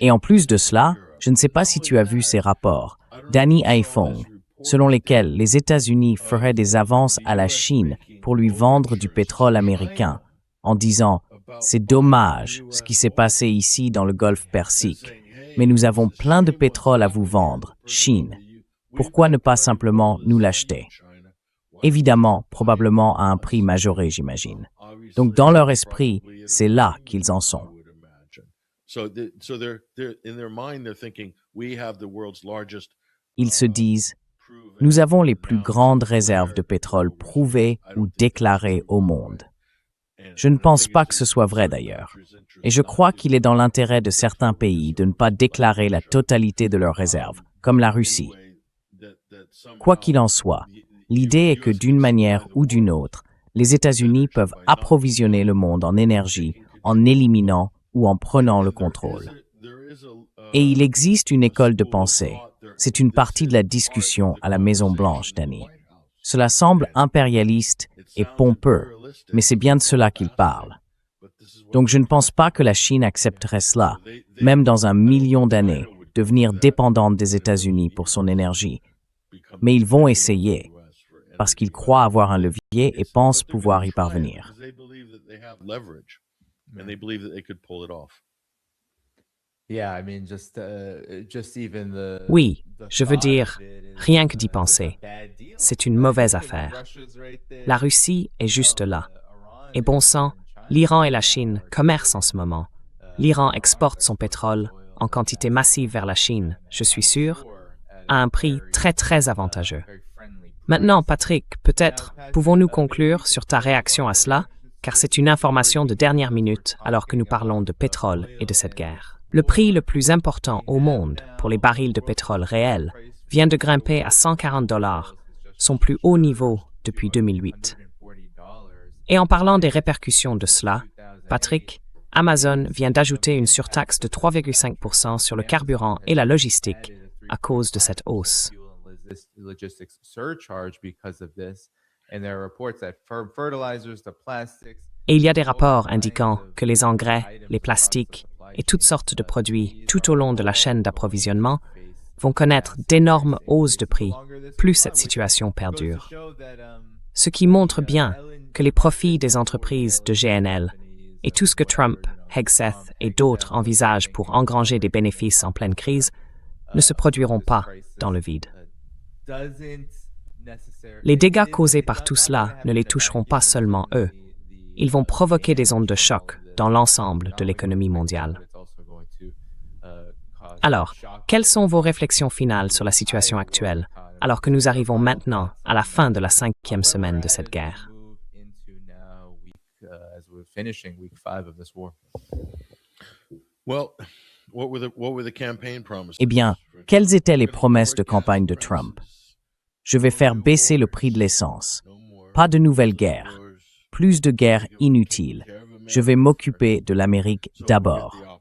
Et en plus de cela, je ne sais pas si tu as vu ces rapports, Danny Aifong, selon lesquels les États-Unis feraient des avances à la Chine pour lui vendre du pétrole américain, en disant « C'est dommage ce qui s'est passé ici dans le golfe Persique, mais nous avons plein de pétrole à vous vendre, Chine. Pourquoi ne pas simplement nous l'acheter? Évidemment, probablement à un prix majoré, j'imagine. Donc dans leur esprit, c'est là qu'ils en sont. Ils se disent, nous avons les plus grandes réserves de pétrole prouvées ou déclarées au monde. Je ne pense pas que ce soit vrai d'ailleurs. Et je crois qu'il est dans l'intérêt de certains pays de ne pas déclarer la totalité de leurs réserves, comme la Russie. Quoi qu'il en soit, l'idée est que d'une manière ou d'une autre, les États-Unis peuvent approvisionner le monde en énergie en éliminant ou en prenant le contrôle. Et il existe une école de pensée. C'est une partie de la discussion à la Maison-Blanche, Danny. Cela semble impérialiste et pompeux, mais c'est bien de cela qu'ils parlent. Donc je ne pense pas que la Chine accepterait cela, même dans 1 million d'années, devenir dépendante des États-Unis pour son énergie. Mais ils vont essayer, parce qu'ils croient avoir un levier et pensent pouvoir y parvenir. Oui, je veux dire, rien que d'y penser, c'est une mauvaise affaire. La Russie est juste là. Et bon sang, l'Iran et la Chine commercent en ce moment. L'Iran exporte son pétrole en quantité massive vers la Chine, je suis sûr, à un prix très très avantageux. Maintenant, Patrick, peut-être pouvons-nous conclure sur ta réaction à cela, car c'est une information de dernière minute alors que nous parlons de pétrole et de cette guerre. Le prix le plus important au monde pour les barils de pétrole réels vient de grimper à $140, son plus haut niveau depuis 2008. Et en parlant des répercussions de cela, Patrick, Amazon vient d'ajouter une surtaxe de 3,5% sur le carburant et la logistique à cause de cette hausse. Et il y a des rapports indiquant que les engrais, les plastiques et toutes sortes de produits tout au long de la chaîne d'approvisionnement vont connaître d'énormes hausses de prix, plus cette situation perdure. Ce qui montre bien que les profits des entreprises de GNL et tout ce que Trump, Hegseth et d'autres envisagent pour engranger des bénéfices en pleine crise ne se produiront pas dans le vide. Les dégâts causés par tout cela ne les toucheront pas seulement eux. Ils vont provoquer des ondes de choc dans l'ensemble de l'économie mondiale. Alors, quelles sont vos réflexions finales sur la situation actuelle, alors que nous arrivons maintenant à la fin de la 5e semaine de cette guerre? Eh bien, quelles étaient les promesses de campagne de Trump? Je vais faire baisser le prix de l'essence. Pas de nouvelles guerres. Plus de guerres inutiles. Je vais m'occuper de l'Amérique d'abord.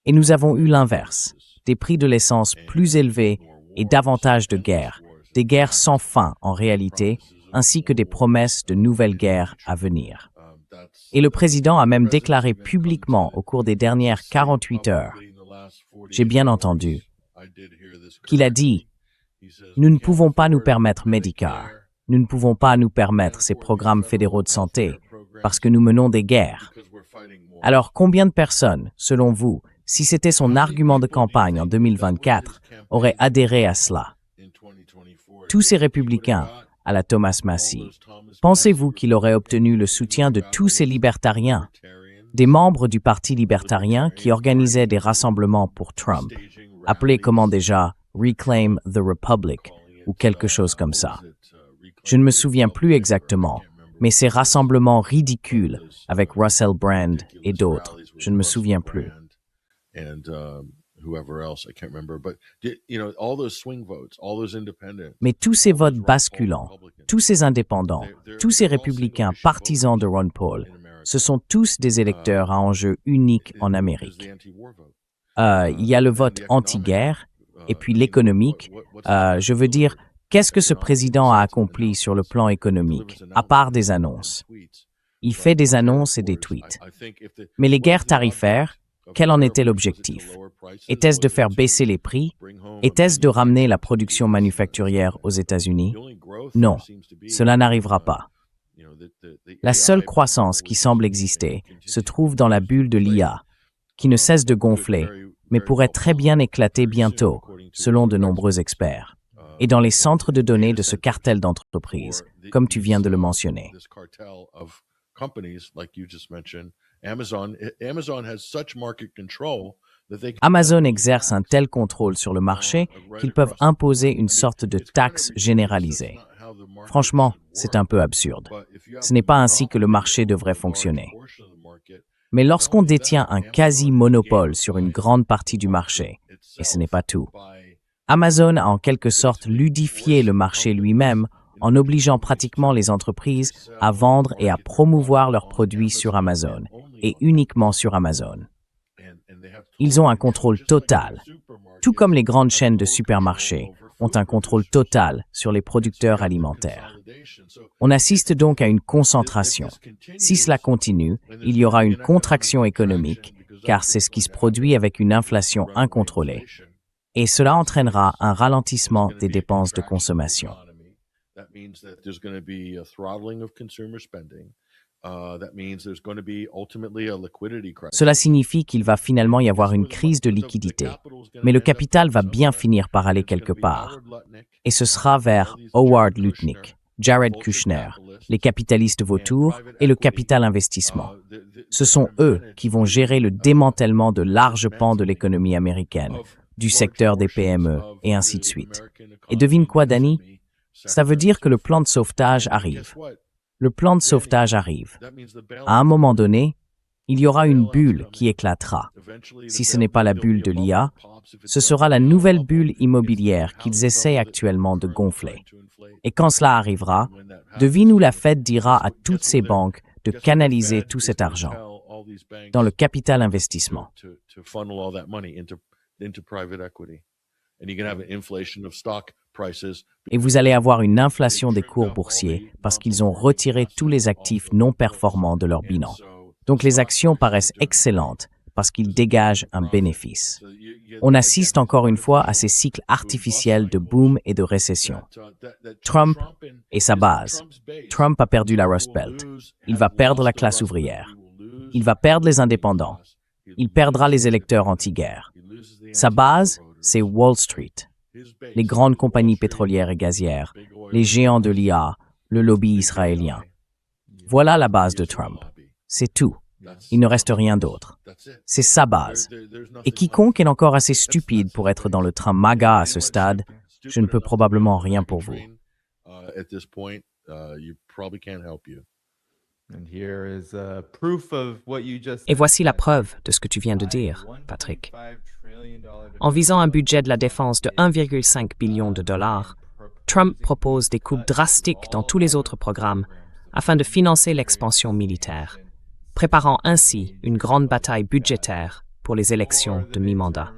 Et nous avons eu l'inverse. Des prix de l'essence plus élevés et davantage de guerres. Des guerres sans fin en réalité, ainsi que des promesses de nouvelles guerres à venir. Et le président a même déclaré publiquement au cours des dernières 48 heures, j'ai bien entendu, qu'il a dit « Nous ne pouvons pas nous permettre Medicare, nous ne pouvons pas nous permettre ces programmes fédéraux de santé, parce que nous menons des guerres. » Alors combien de personnes, selon vous, si c'était son argument de campagne en 2024, auraient adhéré à cela? Tous ces républicains, à la Thomas Massie, pensez-vous qu'il aurait obtenu le soutien de tous ces libertariens, des membres du Parti libertarien qui organisaient des rassemblements pour Trump, appelés comment déjà « Reclaim the Republic » ou quelque chose comme ça. Je ne me souviens plus exactement, mais ces rassemblements ridicules avec Russell Brand et d'autres, je ne me souviens plus. Mais tous ces votes basculants, tous ces indépendants, tous ces républicains partisans de Ron Paul, ce sont tous des électeurs à enjeu unique en Amérique. Il y a le vote anti-guerre, et puis l'économique. Je veux dire, qu'est-ce que ce président a accompli sur le plan économique, à part des annonces? Il fait des annonces et des tweets. Mais les guerres tarifaires, quel en était l'objectif? Était-ce de faire baisser les prix? Était-ce de ramener la production manufacturière aux États-Unis? Non, cela n'arrivera pas. La seule croissance qui semble exister se trouve dans la bulle de l'IA, qui ne cesse de gonfler, mais pourrait très bien éclater bientôt, selon de nombreux experts. et dans les centres de données de ce cartel d'entreprises, comme tu viens de le mentionner. Amazon exerce un tel contrôle sur le marché qu'ils peuvent imposer une sorte de taxe généralisée. Franchement, c'est un peu absurde. Ce n'est pas ainsi que le marché devrait fonctionner. Mais lorsqu'on détient un quasi-monopole sur une grande partie du marché, et ce n'est pas tout, Amazon a en quelque sorte ludifié le marché lui-même en obligeant pratiquement les entreprises à vendre et à promouvoir leurs produits sur Amazon, et uniquement sur Amazon. Ils ont un contrôle total, tout comme les grandes chaînes de supermarchés ont un contrôle total sur les producteurs alimentaires. On assiste donc à une concentration. Si cela continue, il y aura une contraction économique, car c'est ce qui se produit avec une inflation incontrôlée. Et cela entraînera un ralentissement des dépenses de consommation. Cela signifie qu'il va finalement y avoir une crise de liquidité, mais le capital va bien finir par aller quelque part. Et ce sera vers Howard Lutnick, Jared Kushner, les capitalistes vautours et le capital investissement. Ce sont eux qui vont gérer le démantèlement de larges pans de l'économie américaine, du secteur des PME, et ainsi de suite. Et devine quoi, Danny? Ça veut dire que le plan de sauvetage arrive. Le plan de sauvetage arrive. À un moment donné, il y aura une bulle qui éclatera. Si ce n'est pas la bulle de l'IA, ce sera la nouvelle bulle immobilière qu'ils essaient actuellement de gonfler. Et quand cela arrivera, devine où la Fed dira à toutes ces banques de canaliser tout cet argent dans le capital investissement. Et vous allez avoir une inflation des cours boursiers parce qu'ils ont retiré tous les actifs non performants de leur bilan. Donc les actions paraissent excellentes parce qu'ils dégagent un bénéfice. On assiste encore une fois à ces cycles artificiels de boom et de récession. Trump et sa base. Trump a perdu la Rust Belt. Il va perdre la classe ouvrière. Il va perdre les indépendants. Il perdra les électeurs anti-guerre. Sa base, c'est Wall Street. Les grandes compagnies pétrolières et gazières, les géants de l'IA, le lobby israélien. Voilà la base de Trump. C'est tout. Il ne reste rien d'autre. C'est sa base. Et quiconque est encore assez stupide pour être dans le train MAGA à ce stade, je ne peux probablement rien pour vous. Et voici la preuve de ce que tu viens de dire, Patrick. En visant un budget de la défense de 1,5 billion de dollars, Trump propose des coupes drastiques dans tous les autres programmes afin de financer l'expansion militaire, préparant ainsi une grande bataille budgétaire pour les élections de mi-mandat.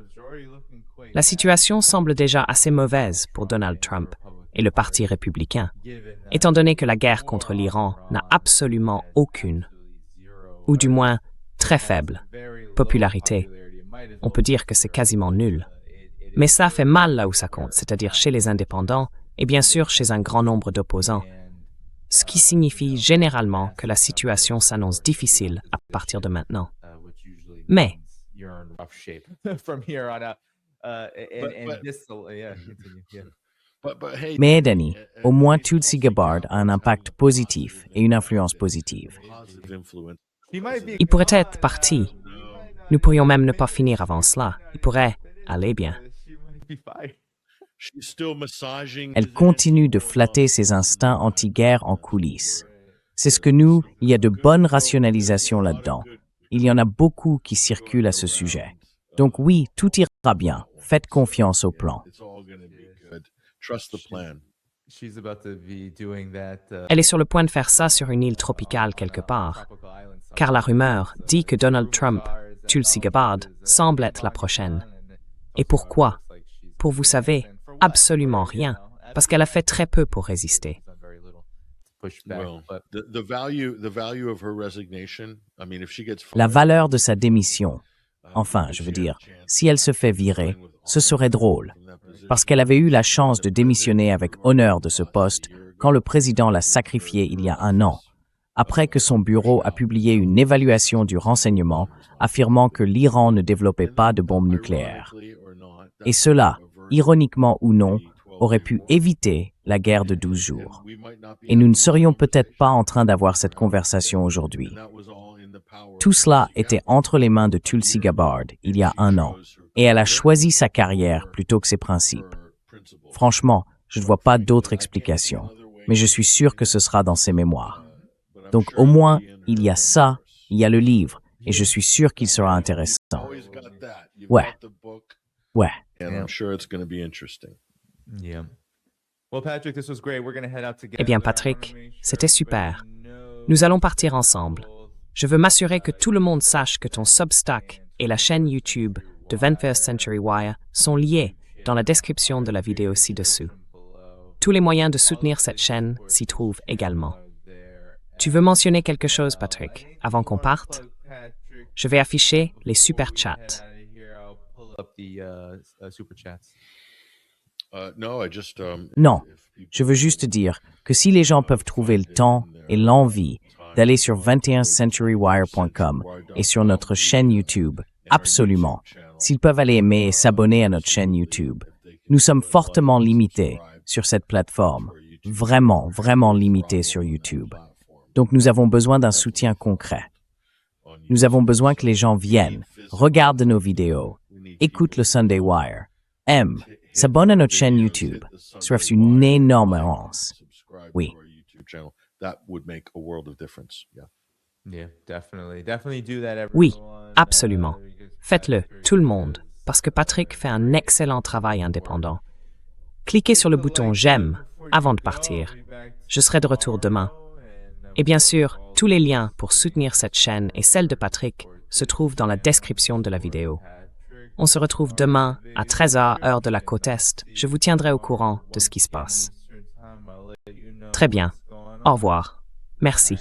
La situation semble déjà assez mauvaise pour Donald Trump et le Parti républicain, étant donné que la guerre contre l'Iran n'a absolument aucune, ou du moins très faible, popularité. On peut dire que c'est quasiment nul. Mais ça fait mal là où ça compte, c'est-à-dire chez les indépendants et bien sûr chez un grand nombre d'opposants. Ce qui signifie généralement que la situation s'annonce difficile à partir de maintenant. Mais, Danny, au moins Tulsi Gabbard a un impact positif et une influence positive. il pourrait être parti. Nous pourrions même ne pas finir avant cela. Il pourrait aller bien. Elle continue de flatter ses instincts anti-guerre en coulisses. C'est ce que nous, il y a de bonnes rationalisations là-dedans. Il y en a beaucoup qui circulent à ce sujet. Donc oui, tout ira bien. Faites confiance au plan. Elle est sur le point de faire ça sur une île tropicale quelque part. Car la rumeur dit que Donald Trump, Tulsi Gabbard, semble être la prochaine. Et pourquoi? Pour, vous savez, absolument rien, parce qu'elle a fait très peu pour résister. La valeur de sa démission, enfin, je veux dire, si elle se fait virer, ce serait drôle, parce qu'elle avait eu la chance de démissionner avec honneur de ce poste quand le président l'a sacrifié il y a un an, après que son bureau a publié une évaluation du renseignement affirmant que l'Iran ne développait pas de bombes nucléaires. Et cela, ironiquement ou non, aurait pu éviter la guerre de 12 jours. Et nous ne serions peut-être pas en train d'avoir cette conversation aujourd'hui. Tout cela était entre les mains de Tulsi Gabbard il y a 1 an, et elle a choisi sa carrière plutôt que ses principes. Franchement, je ne vois pas d'autre explication, mais je suis sûr que ce sera dans ses mémoires. Donc au moins, il y a ça, il y a le livre, et je suis sûr qu'il sera intéressant. Ouais. Ouais. Eh bien, Patrick, c'était super. Nous allons partir ensemble. Je veux m'assurer que tout le monde sache que ton Substack et la chaîne YouTube de 21st Century Wire sont liés dans la description de la vidéo ci-dessous. Tous les moyens de soutenir cette chaîne s'y trouvent également. Tu veux mentionner quelque chose, Patrick, avant qu'on parte? Je vais afficher les super chats. Non, je veux juste dire que si les gens peuvent trouver le temps et l'envie d'aller sur 21centurywire.com et sur notre chaîne YouTube, absolument. S'ils peuvent aller aimer et s'abonner à notre chaîne YouTube. Nous sommes fortement limités sur cette plateforme, vraiment, vraiment limités sur YouTube. Donc nous avons besoin d'un soutien concret. Nous avons besoin que les gens viennent, regardent nos vidéos, écoutent le Sunday Wire, aiment, s'abonnent à notre chaîne YouTube. Ce serait une énorme avance. Oui. Oui, absolument. Faites-le, tout le monde, parce que Patrick fait un excellent travail indépendant. Cliquez sur le bouton « J'aime » avant de partir. Je serai de retour demain. Et bien sûr, tous les liens pour soutenir cette chaîne et celle de Patrick se trouvent dans la description de la vidéo. On se retrouve demain à 13h, heure de la côte Est. Je vous tiendrai au courant de ce qui se passe. Très bien. Au revoir. Merci.